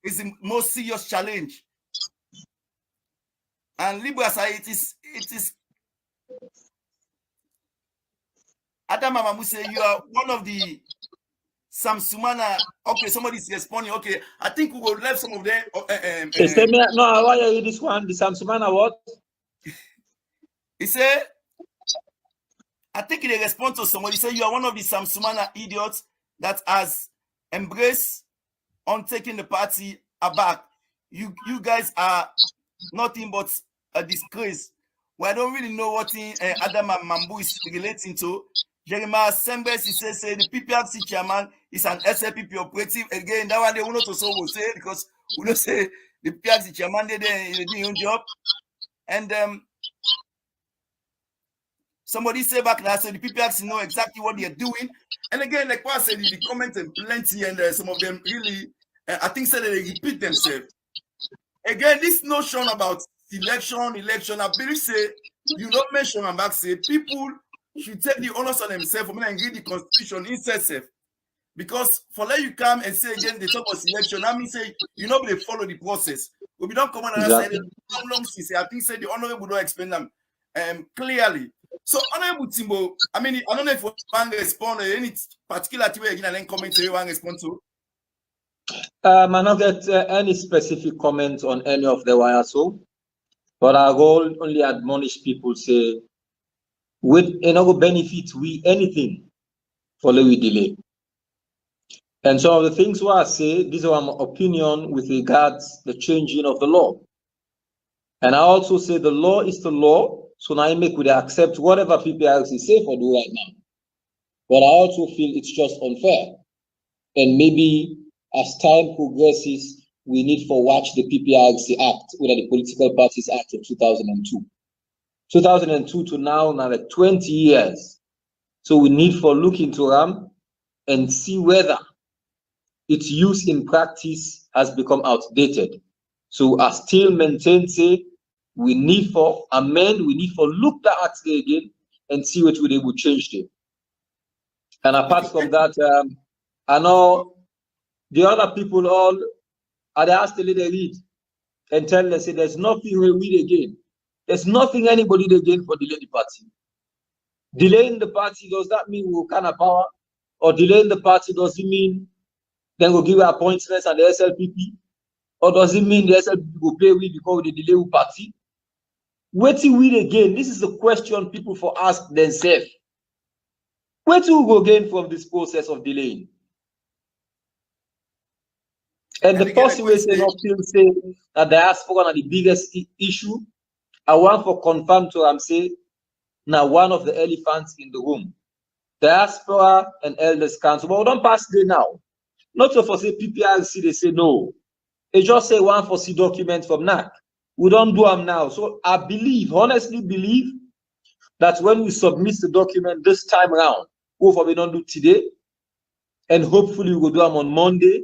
is the most serious challenge. And Libra say it is. Adam Mamamu say you are one of the Samsumana. Okay, somebody's responding. Okay, I think we will leave some of them. No, why are you this one? The Samsumana what? He said, I think in a response to somebody say you are one of the Samsumana idiots that has embraced on taking the party aback. You guys are nothing but a disgrace. Well, I don't really know what Adam and Mambu is relating to. Jeremiah Sembes, he says the PPRC chairman is an SLPP operative. Again, that one they will not also say because we don't say the PPRC chairman they doing your job. And somebody say back now, so the PPRC know exactly what they're doing. And again, like what I said, the comments and plenty, and some of them really, I think, said that they repeat themselves. Again, this notion about election, I believe say you don't mention and back say people should take the honors on themselves for me and read the constitution itself. Because for let you come and say again the talk of election, I mean say you know they follow the process. But we don't come on and say long since I think say the honorable don't explain them clearly. So Honorable Timbo, I mean I don't know if you want to respond or any particular thing again and then comment to you want to respond to. I not get any specific comments on any of the wires, but I will only admonish people say, with no benefit we anything for we delay. And some of the things where I say, these are my opinion with regards the changing of the law. And I also say the law is the law, so now I make we accept whatever PPRC say for do right now. But I also feel it's just unfair. And maybe as time progresses, we need to watch the PPRC Act, or the Political Parties Act of 2002. 2002 to now like 20 years. So we need for look into them and see whether its use in practice has become outdated. So I still maintain, say, we need for amend, we need for look the act again and see what they would change them. And apart from that, I know the other people all are they asked to let they read and tell them say there's nothing we read again. There's nothing anybody they gain for delaying the party. Delaying the party, does that mean we will kind of power? Or delaying the party, does it mean then we'll give appointments and the SLPP? Or does it mean the SLPP will pay we because we delay with party? Where till we again? This is the question people for ask themselves. Where till we go again from this process of delaying? And the person will say not still say that diaspora are the biggest issue. I want for confirm to say now one of the elephants in the room. Diaspora and Elders Council. But we don't pass there now. Not so for say PPRC, they say no. They just say one for see document from NAC. We don't do them now. So I believe, honestly believe, that when we submit the document this time around, what we don't do today, and hopefully we will do them on Monday,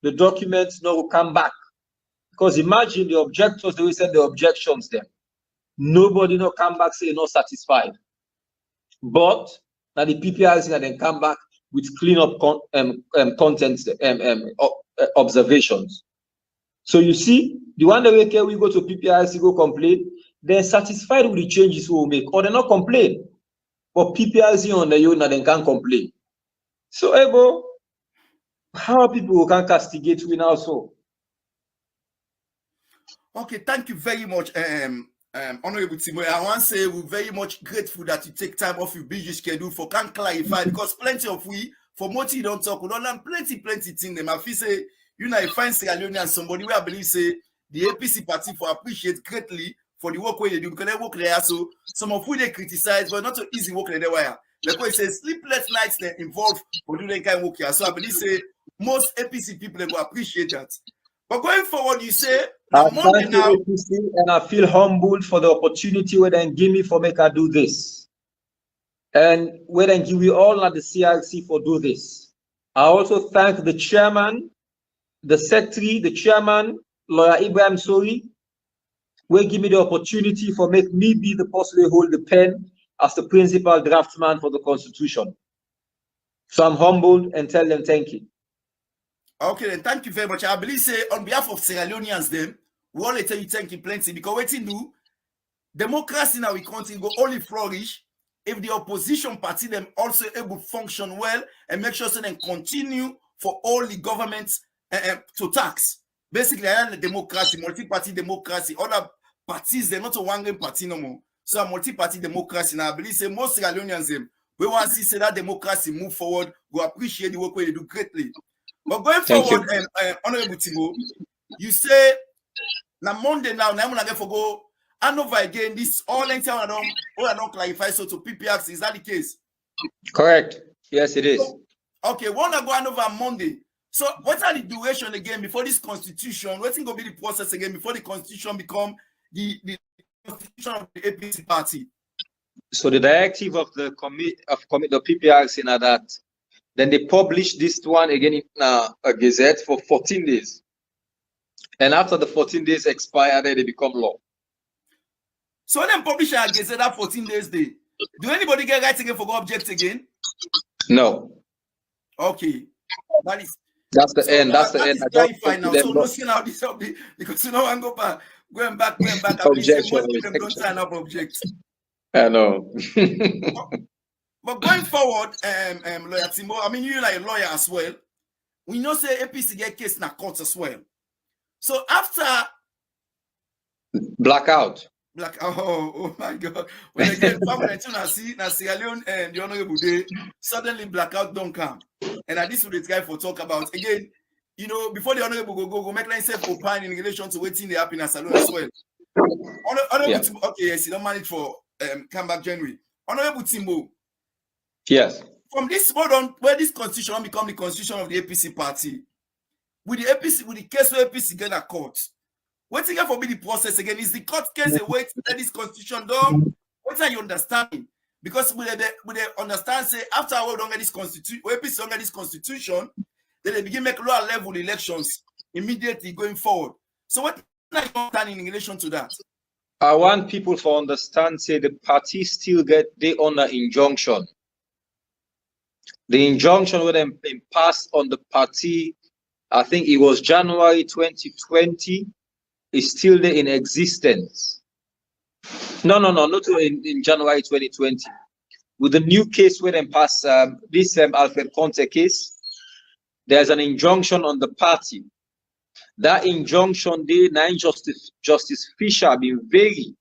the documents now will come back. Because imagine the objectors, they will send the objections there. Nobody no come back say not satisfied. But now the PPRC can then come back with clean up contents, observations. So you see, the one that we go to PPRC, go complain, they're satisfied with the changes we will make, or they're not complain. But PPRC on the own, they can't complain. So, Ebo, how people can castigate we now so? Okay, thank you very much, Honorable Timbo. I want to say we're very much grateful that you take time off your busy schedule for can clarify because plenty of we for what you don't talk, we don't learn plenty things. Them I feel say you know, I find Sierra Leone and somebody where I believe say the APC party for appreciate greatly for the work where they do because they work there. So some of who they criticize, but not so easy work there. Wire because it says sleepless nights they involved for doing kind of work here. So I believe say most APC people they will appreciate that. But going forward, you say Monday now, APC, and I feel humbled for the opportunity where they give me for make I do this, and where they give we all at the CRC for do this. I also thank the chairman, the secretary, the chairman, Lawyer Ibrahim Sori, will give me the opportunity for make me be the person who hold the pen as the principal draftsman for the Constitution. So I'm humbled and tell them thank you. Okay, then thank you very much. I believe say on behalf of Sierra Leoneans, them we all tell you thank you plenty because what you do, democracy now we country go only flourish if the opposition party them also able to function well and make sure so they continue for all the governments to tax. Basically, I am the democracy, multi-party democracy. Other parties they're not a one-game party no more. So a multi-party democracy. Now I believe say most Sierra Leoneans we want to see that democracy move forward. We appreciate the work they do greatly. But going forward, Honorable Timbo, you say now Monday now I'm gonna get for go Hanover again. This all length I don't clarify. So to Pprc, is that the case? Correct. Yes, it is. Okay, wanna go Hanover Monday. So what are the duration again before this constitution? What's going to be the process again before the constitution become the constitution of the APC party? So the directive of the the Pprc in that, then they publish this one again in a gazette for 14 days. And after the 14 days expire, then they become law. So when they publish a gazette that 14 days day, do anybody get right again for go object again? No. Okay. That's the end. That's the end. Clarify now. So no skin out this up because you know I'm going back. Objection. Don't sign up object. I know. But going forward, Lawyer Timbo, I mean you like a lawyer as well. We know say APC get case in a court as well. So after blackout. Oh my God. When again, na Sierra Leone and the Honorable Day, suddenly blackout don't come. And at this what this guy for talk about. Again, you know, before the Honorable go make himself opine in relation to waiting the happiness alone as well. Honorable Timbo, okay, yes, he don't manage for come back January. Honorable Timbo. Yes. From this point on, where this constitution become the constitution of the APC party, with the APC, with the case where APC get a court. What's again for me the process again? Is the court case a way to let this constitution done? What are you understanding? Because we understand say after we don't get this constitution, APC don't get this constitution, then they begin make lower level elections immediately going forward. So what are you understanding in relation to that? I want people to understand say the party still get they under injunction. The injunction would have been passed on the party, I think it was January 2020. Is still there in existence. No, not in January 2020. With the new case where they pass this Alfred Conte case, there's an injunction on the party. That injunction, Justice Fisher been very,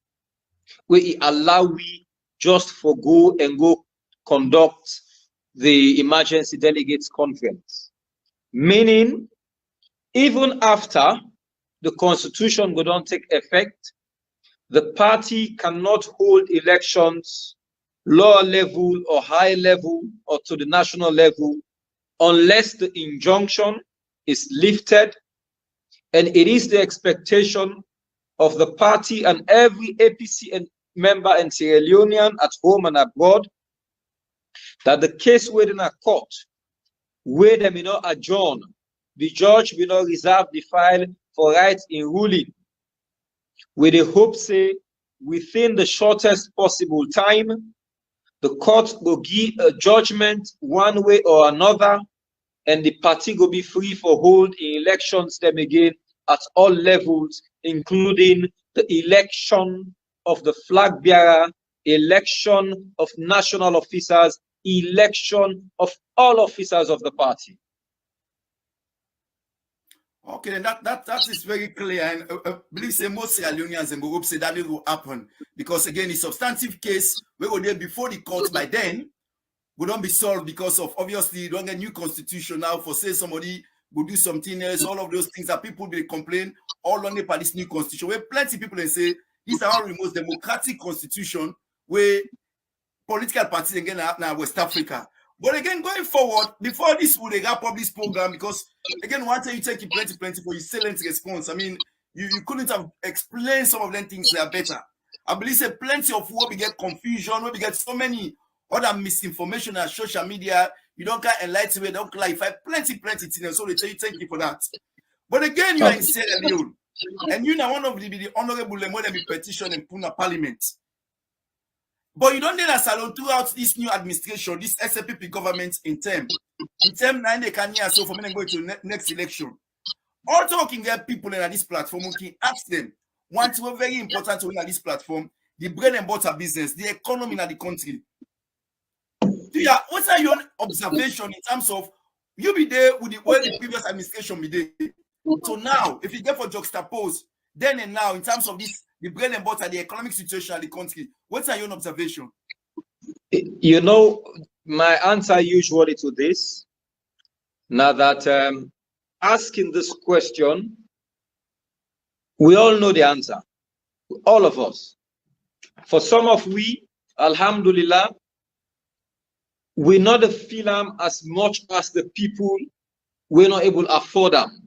where he allow we just forgo and go conduct the emergency delegates conference. Meaning, even after the constitution will not take effect, the party cannot hold elections lower level or high level or to the national level unless the injunction is lifted. And it is the expectation of the party and every APC member and Sierra Leonean at home and abroad that the case within a court where they may not adjourn, the judge will not reserve the file for rights in ruling, with the hope say within the shortest possible time, the court will give a judgment one way or another, and the party will be free for hold in elections them again at all levels, including the election of the flag bearer, election of national officers, election of all officers of the party. Okay, that is very clear, and believe say most Sierra Leoneans and go hope say that it will happen because again, the substantive case we go there before the court by then will not be solved because of obviously you don't get new constitution now for say somebody will do something else. All of those things that people will complain all on about this new constitution. Where plenty of people they say this is our most democratic constitution where political parties again now West Africa. But again, going forward, before this would wrap up this program, because again, one time you take plenty for your silent response. I mean, you couldn't have explained some of them things that are better. I believe say plenty of where we get confusion, where we get so many other misinformation on social media. You don't get enlightened, don't clarify plenty things. So they tell you thank you for that. But again, you are in Sierra Leone, and you know one of the honorable when they be petition in Puna Parliament. But you don't need a salon throughout this new administration, this SPP government in term 9 they can hear so for me going to next election. Also, we can get people in this platform, we can ask them. One thing very important to win at this platform, the bread and butter business, the economy in the country. What are your observation in terms of you be there with the way the previous administration be there? So now, if you get for juxtapose, then and now, in terms of this, the bread and butter, the economic situation of the country. What's your own observation? You know, my answer usually to this, now that asking this question, we all know the answer, all of us. For some of we, alhamdulillah, we know the film as much as the people we're not able to afford them.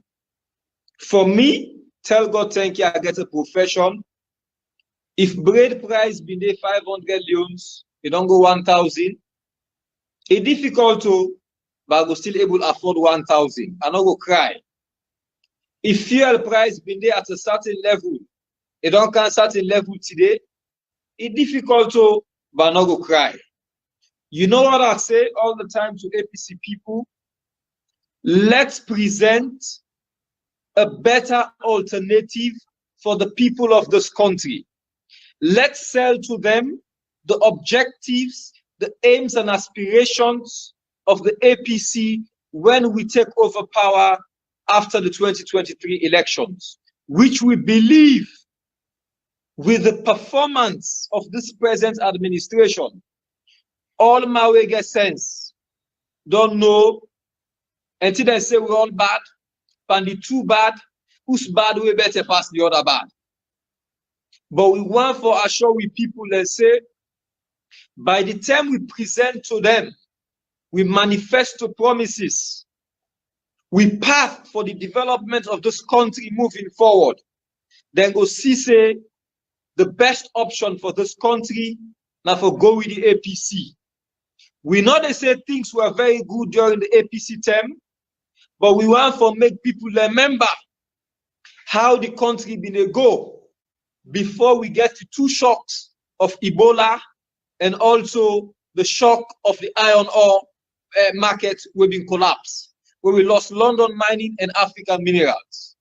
For me, tell God thank you, I get a profession. If bread price been there 500 leons, it don't go 1,000. It's difficult to, but I go still able to afford 1,000. I not go cry. If fuel price been there at a certain level, it don't can certain level today. It's difficult to, but I not go cry. You know what I say all the time to APC people? Let's present a better alternative for the people of this country. Let's sell to them the objectives, the aims and aspirations of the APC when we take over power after the 2023 elections, which we believe with the performance of this present administration, all my way get sense, don't know, until they say we're all bad, and the two bad, who's bad way better pass the other bad. But we want for assure we people, let's say, by the time we present to them, we manifest the promises, we path for the development of this country moving forward, then go see say the best option for this country now for go with the APC. We know they say things were very good during the APC term, but we want to make people remember how the country been a go before we get to two shocks of Ebola and also the shock of the iron ore market will be collapsed, where we lost London mining and African minerals.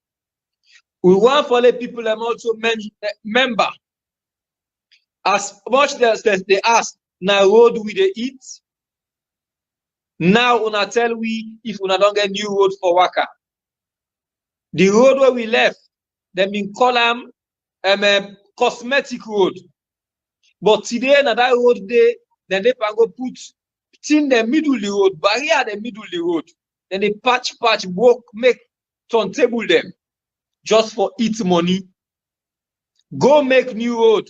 We want to let people also remember, as much as they ask, now road we they eat, now una tell we if una don't get new road for Waka. The road where we left, they been call them cosmetic road. But today, na that road then they can go put in the middle of the road, barrier the middle of the road. Then they patch, work, make turntable them just for eat money. Go make new road.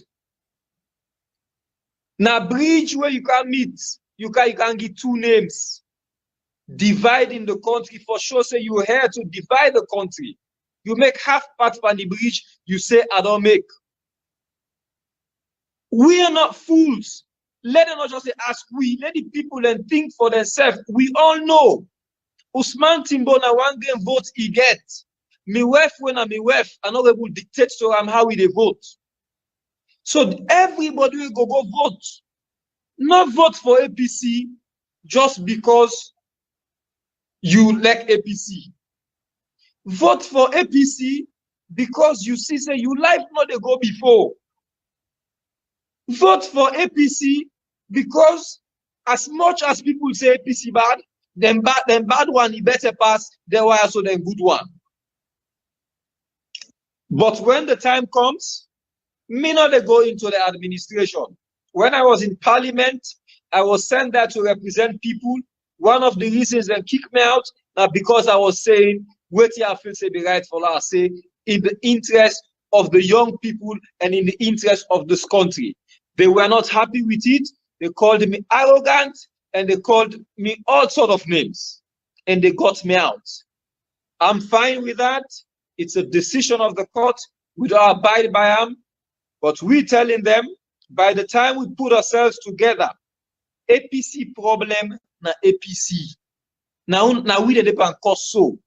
Now bridge where you can meet, you can get two names. Dividing the country for sure. Say you here to divide the country. You make half part from the bridge, you say I don't make. We are not fools. Let them not just say ask we, let the people and think for themselves. We all know Osman Timbo na one game vote he get. Me wife when I'm me wife, I not able to dictate to him how we they vote. So everybody will go vote. Not vote for APC just because you like APC. Vote for APC because you see say you life not they go before. Vote for APC because as much as people say APC bad, then bad one he better pass, there were also the good one. But when the time comes, me not they go into the administration. When I was in parliament, I was sent there to represent people. One of the reasons they kicked me out now because I was saying, wait here, I feel say be right for us, say in the interest of the young people and in the interest of this country. They were not happy with it. They called me arrogant and they called me all sort of names and they got me out. I'm fine with that. It's a decision of the court. We don't abide by them, but we telling them by the time we put ourselves together, APC problem na APC. Now we depend cause so.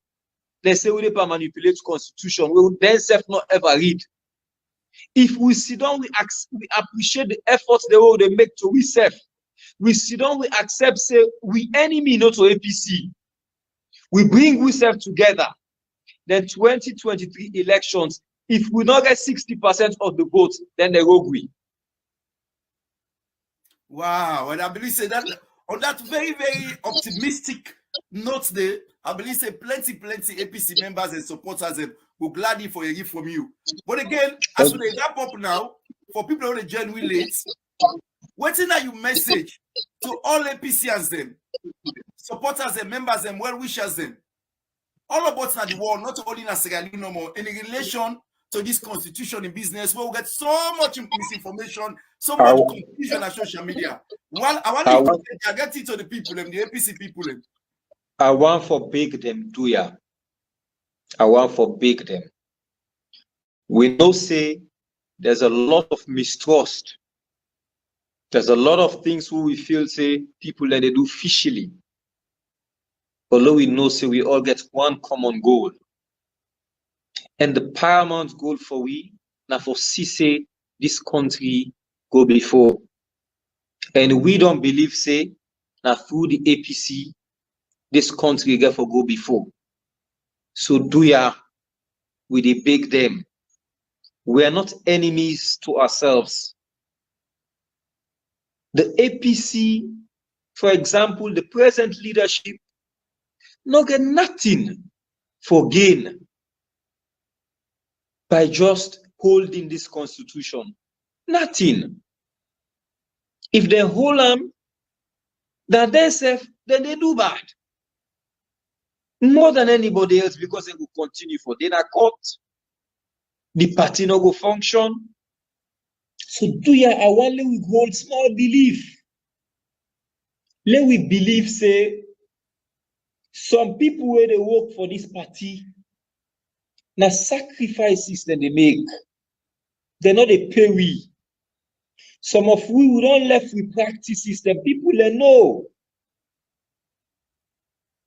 They say we depend manipulate constitution. We will then self not ever read. If we sit down, we appreciate the efforts they make to we self. We sit down, we accept, say we enemy not to APC. We bring we self together. Then 2023 elections, if we not get 60% of the votes, then they will agree. Wow, and I believe say that on that very, very optimistic note there, I believe say plenty APC members and supporters will gladly for a gift from you. But again, as we wrap up now, for people who are genuinely late, waiting that you message to all APCians them, supporters and members and well wishers them, all about the world, not only in Sierra Leone no more, in relation to this constitution in business, where we get so much misinformation, so much confusion on social media. Well, I want to get it to the people, the APC people. I want for big them, do ya? I want for big them. We know say there's a lot of mistrust. There's a lot of things who we feel say people that they do fishily. Although we know say we all get one common goal. And the paramount goal for we now for see say this country go before. And we don't believe say now through the APC this country get for go before. So do ya with the big them. We are not enemies to ourselves. The APC, for example, the present leadership, no get nothing for gain by just holding this constitution. Nothing. If they hold them, that they safe, then they do bad. More than anybody else, because they will continue for data court. The party no go function. So do ya I want we hold small belief. Let we believe say some people where they work for this party, now sacrifices that they make. They're not a pay we. Some of we don't left with practices that people they know.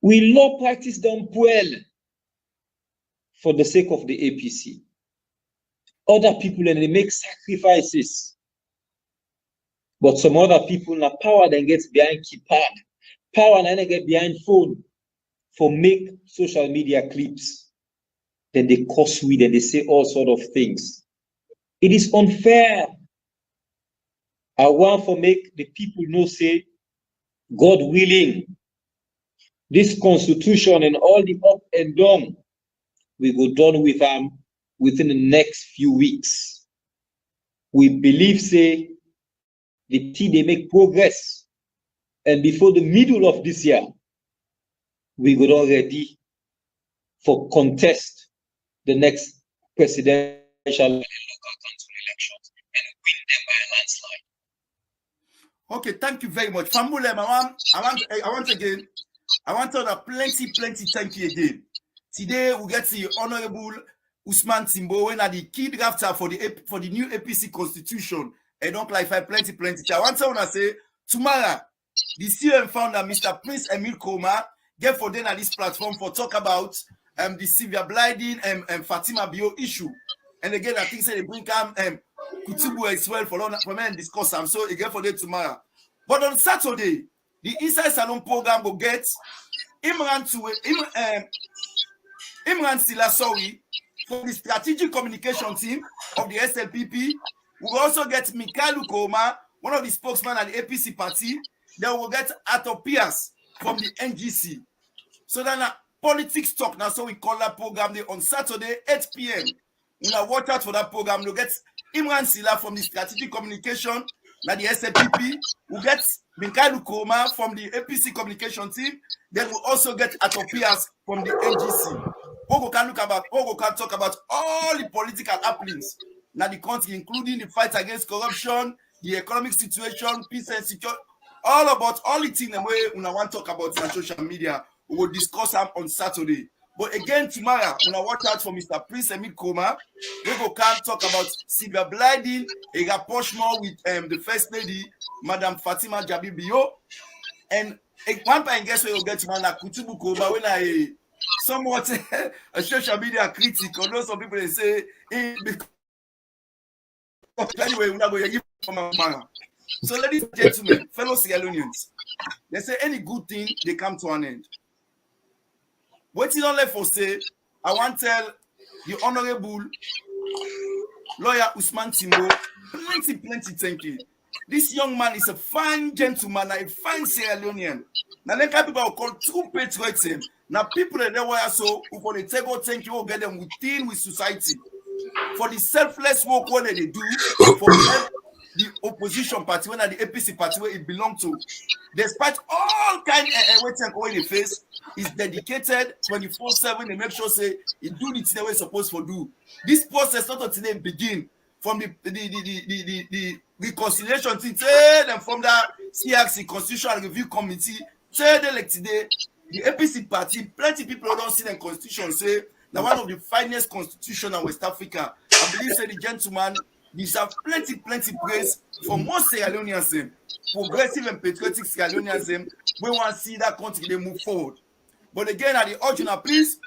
We law practice them well for the sake of the APC. Other people and they make sacrifices. But some other people now power then gets behind keypad. Power then get behind phone for make social media clips. Then they curse with and they say all sort of things. It is unfair. I want to make the people know say, God willing, this constitution and all the up and down, we go done with them within the next few weeks. We believe say the T they make progress, and before the middle of this year, we go down ready for contest the next presidential and local council elections and win them by a landslide. Okay, thank you very much. Fambulem, I want to order plenty thank you again. Today we get the Honorable Osman Timbo, when are the key drafter for the new APC constitution. I don't clarify plenty. I want to say tomorrow, the CEO founder, Mr. Prince Emil Koma, get for them at this platform for talk about the severe blinding and Fatima Bio issue. And again, I think say they bring Kutubu as well for me and discuss them. So again for them tomorrow. But on Saturday, the Inside Salon program will get Imran Silasowi from the strategic communication team of the SLPP. We will also get Mikhail Koma, one of the spokesmen at the APC party. Then we'll get Arthur Pierce from the NGC. So then politics talk now. So we call that program on Saturday, 8 p.m. We'll watch out for that program. We'll get Imran Sila from the strategic communication at the SLPP. We'll get Mikhail Koma from the APC communication team. Then we'll also get Arthur Pierce from the NGC. We can talk about all the political happenings now the country, including the fight against corruption, the economic situation, peace and security, all about all the things that we want to talk about on social media. We will discuss them on Saturday. But again, tomorrow, we will watch out for Mr. Prince Emil Koma. We will come talk about severe blinding, a rapprochement with the First Lady, Madam Fatima Jabibio. And one time, guess we will get to Kutubu Koma when I somewhat a social media critic, although some people they say anyway, we're not going to give from a man. So, ladies and gentlemen, fellow Sierra Leoneans, they say any good thing they come to an end. What is on left for say, I want to tell the Honorable Lawyer Osman Timbo, plenty thank you. This young man is a fine gentleman, a fine Sierra Leonean. Now, then people will call true patriots him. Now people in the way so who for the take out thank you get them within with society for the selfless work what they do for the opposition party when the APC party where it belongs to. Despite all kind of waiting in the face, is dedicated 24/7 and make sure say he do the thing way supposed to do. This process not until they begin from the reconciliation thing, and from the CRC Constitutional Review Committee, like today, the APC party, plenty people don't see the constitution say now one of the finest constitution in West Africa. I believe say the gentleman deserve plenty praise from most Sierra Leoneans, progressive and patriotic Sierra Leoneans, we want to see that country they move forward. But again, at the original, please,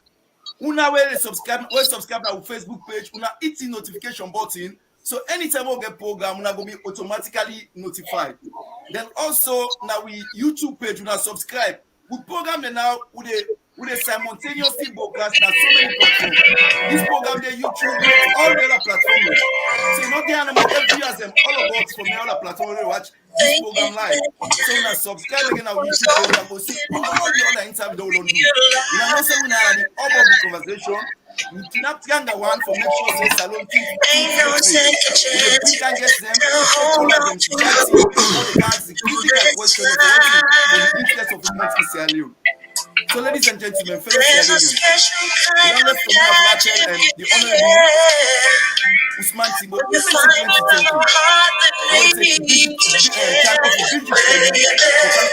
una will subscribe to our Facebook page, una hit the notification button. So anytime we get program, una will be automatically notified. Then also now we YouTube page, una subscribe. We program now with a simultaneously broadcast on so many platforms. This program they YouTube, all the other platforms. So not the animal every as them all about from the other platform we watch this program live. So now subscribe again our YouTube page and go see all the other interviews we don't do. We are not saying we are the hub of the conversation. We kidnap Tianga one for make sure say Salon team. We can get them, all of them to all the guys, the critical question for the interest of the country Sierra Leone. So, ladies and gentlemen, fellow Sierra Leoneans, the youngest from Rachel and the honorable Osman Timbo, we say thank you. I want to take time off of business for you to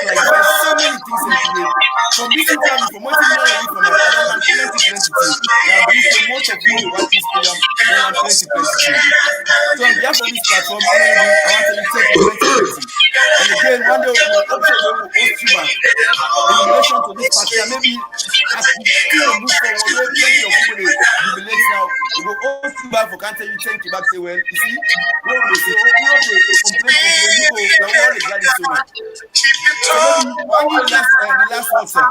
clarify so many things in today. From this interview, from what you know from my program, plenty things. I believe that most of you watch this program, they have plenty things. So, on behalf of this platform, I want to take plenty. And again, one day we will also host you back in relation to this party. And maybe as we still move forward, where plenty of people jubilate now, we will host you back for can't you thank you back say well, you see, what they say, complain, people, all the glad so much. So maybe the last word, sir.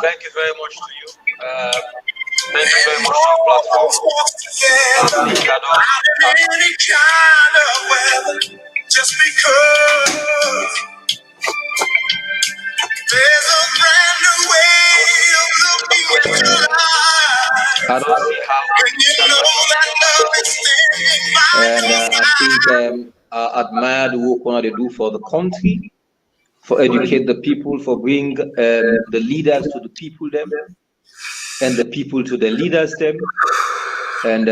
Thank you very much to you. Thank you very much for the platform. Any kind of weather, just because there's a brand new way of looking into life. I don't see how. And you know that love is standing by your And I think I admire the work they do for the country, for educate the people, for bring the leaders to the people them, and the people to the leaders them, and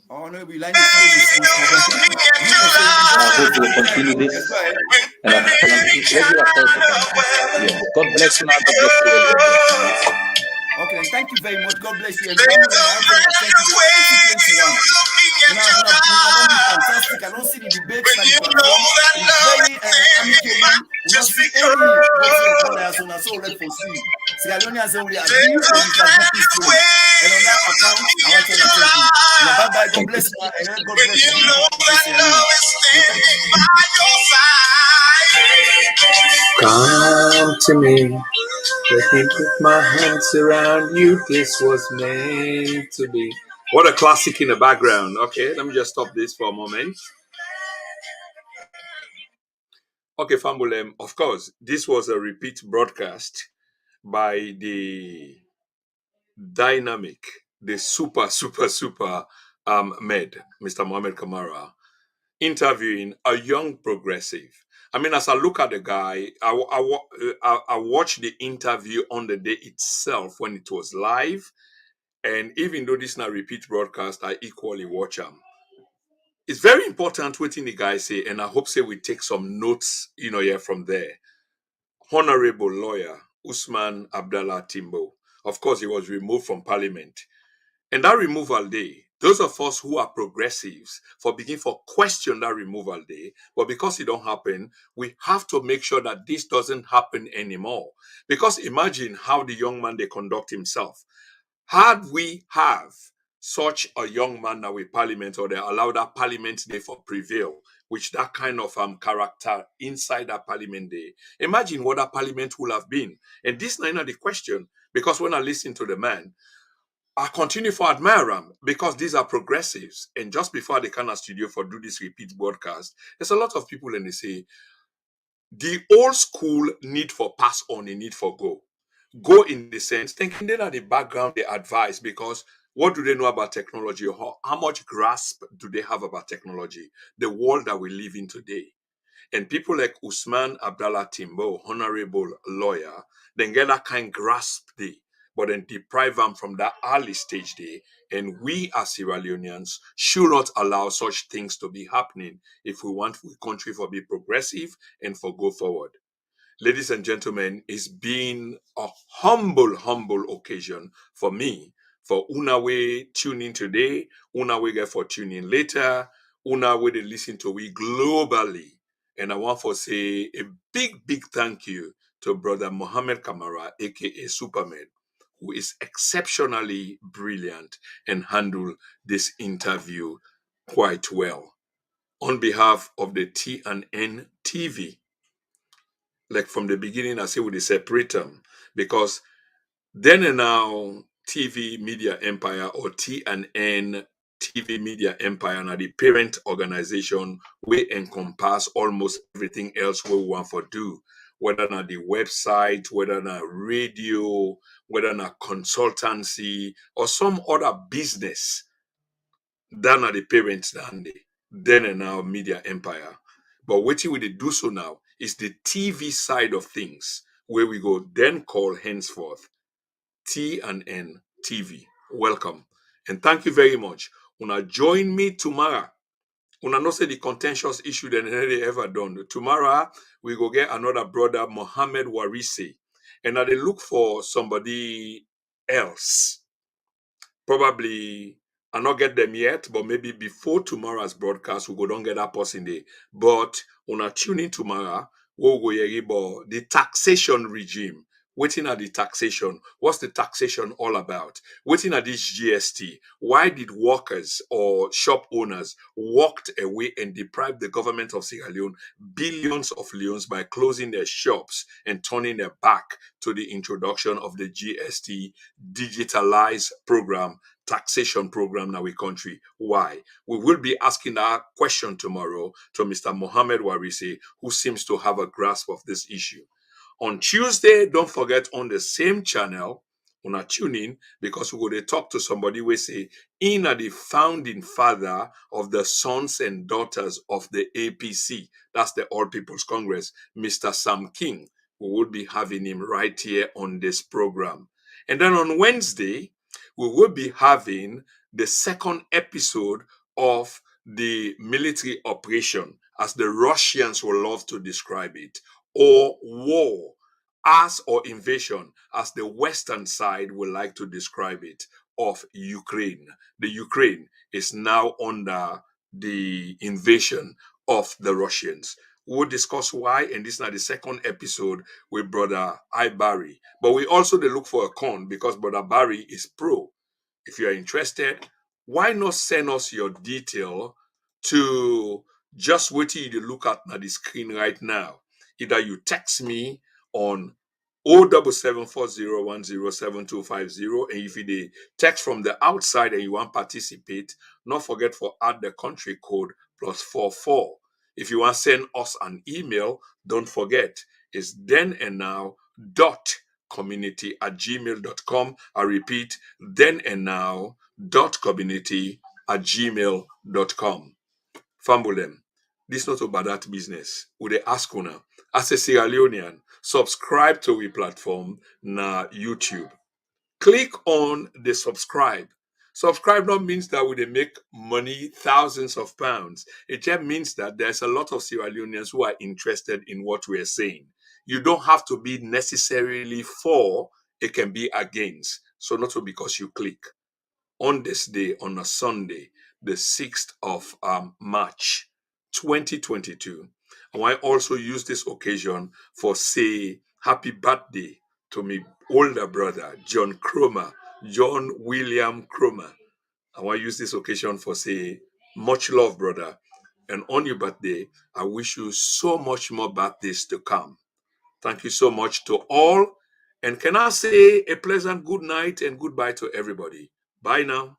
oh no, we I hope we'll continue this. And I think yes. God bless you. God bless you. Okay, thank you very much. God bless you. And thank you. Fantastic. I don't see the debates and the platform. It's very amicable. We don't see any so let for see. Sierra Leoneans say we are agree for this history. And on that account, I want to thank you. Bye bye. God bless you. And God bless you. Come to me. Let me put my hands around you. This was meant to be. What a classic in the background. Okay, let me just stop this for a moment. Okay, Fambulem, of course, this was a repeat broadcast by the dynamic, the super med, Mr. Mohamed Kamara, interviewing a young progressive. I mean, as I look at the guy, I watched the interview on the day itself when it was live. And even though this is not a repeat broadcast, I equally watch him. It's very important what the guy say, and I hope say we take some notes, here from there. Honorable lawyer Osman Abdallah Timbo. Of course, he was removed from parliament. And that removal day, those of us who are progressives for begin for question that removal day, but because it don't happen, we have to make sure that this doesn't happen anymore. Because imagine how the young man they conduct himself. Had we have such a young man now with parliament, or they allow that parliament day for prevail, which that kind of character inside that parliament day, imagine what that parliament would have been. And this is not the question, because when I listen to the man, I continue for admire them because these are progressives. And just before they come to studio for do this repeat broadcast, there's a lot of people and they say, the old school need for pass on, a need for go. Go in the sense, thinking then at the background, they advise because what do they know about technology? How much grasp do they have about technology? The world that we live in today. And people like Osman Abdallah Timbo, honorable lawyer, then get that kind grasp day, but then deprive them from that early stage day. And we as Sierra Leoneans should not allow such things to be happening if we want the country to be progressive and for go forward. Ladies and gentlemen, it's been a humble occasion for me, for una way tune in today, una way get for tune in later, una way they listen to we globally. And I want to say a big thank you to Brother Mohammed Kamara, aka Superman, who is exceptionally brilliant and handle this interview quite well. On behalf of the T&N TV, like from the beginning, I say we separate them because then and now TV Media Empire or T&N TV Media Empire now the parent organization we encompass almost everything else we want to do, whether not the website, whether not radio, whether not consultancy or some other business. That are the parents then and now media empire. But waiting with the do so now is the TV side of things, where we go then call henceforth T&N TV. Welcome. And thank you very much. Una join me tomorrow. Una know say the contentious issue than they ever done. Tomorrow we go get another brother, Mohammed Warise. And now they look for somebody else. Probably I not get them yet, but maybe before tomorrow's broadcast, we go don't get that person there. But when I tune in tomorrow, we'll go hear about the taxation regime. Waiting at the taxation. What's the taxation all about? Waiting at this GST. Why did workers or shop owners walked away and deprived the government of Sierra Leone billions of leones by closing their shops and turning their back to the introduction of the GST digitalized program, taxation program in our country? Why? We will be asking that question tomorrow to Mr. Mohammed Warise, who seems to have a grasp of this issue. On Tuesday, don't forget on the same channel, una tune in because we're going to talk to somebody we say in the founding father of the sons and daughters of the APC. That's the All People's Congress, Mr. Sam King. We will be having him right here on this program. And then on Wednesday, we will be having the second episode of the military operation, as the Russians will love to describe it, or war, as or invasion, as the Western side would like to describe it, of Ukraine. The Ukraine is now under the invasion of the Russians. We'll discuss why, and this is not the second episode with Brother I. Barry. But we also they look for a con because Brother Barry is pro. If you are interested, why not send us your detail to just what you look at the screen right now. Either you text me on 07740107250, and if you text from the outside and you want to participate, not forget to add the country code +44. If you want to send us an email, don't forget, it's thenandnow.community@gmail.com. I repeat, thenandnow.community@gmail.com. Fambulem, this not about that business. Would they ask una, as a Sierra Leonean, subscribe to we platform na YouTube. Click on the subscribe. Subscribe not means that we they make money, thousands of pounds. It just means that there's a lot of Sierra Leoneans who are interested in what we are saying. You don't have to be necessarily for, it can be against. So not because you click. On this day, on a Sunday, the 6th of March, 2022, I want to also use this occasion for say happy birthday to my older brother, John William Cromer. I want to use this occasion for say much love, brother. And on your birthday, I wish you so much more birthdays to come. Thank you so much to all. And can I say a pleasant good night and goodbye to everybody? Bye now.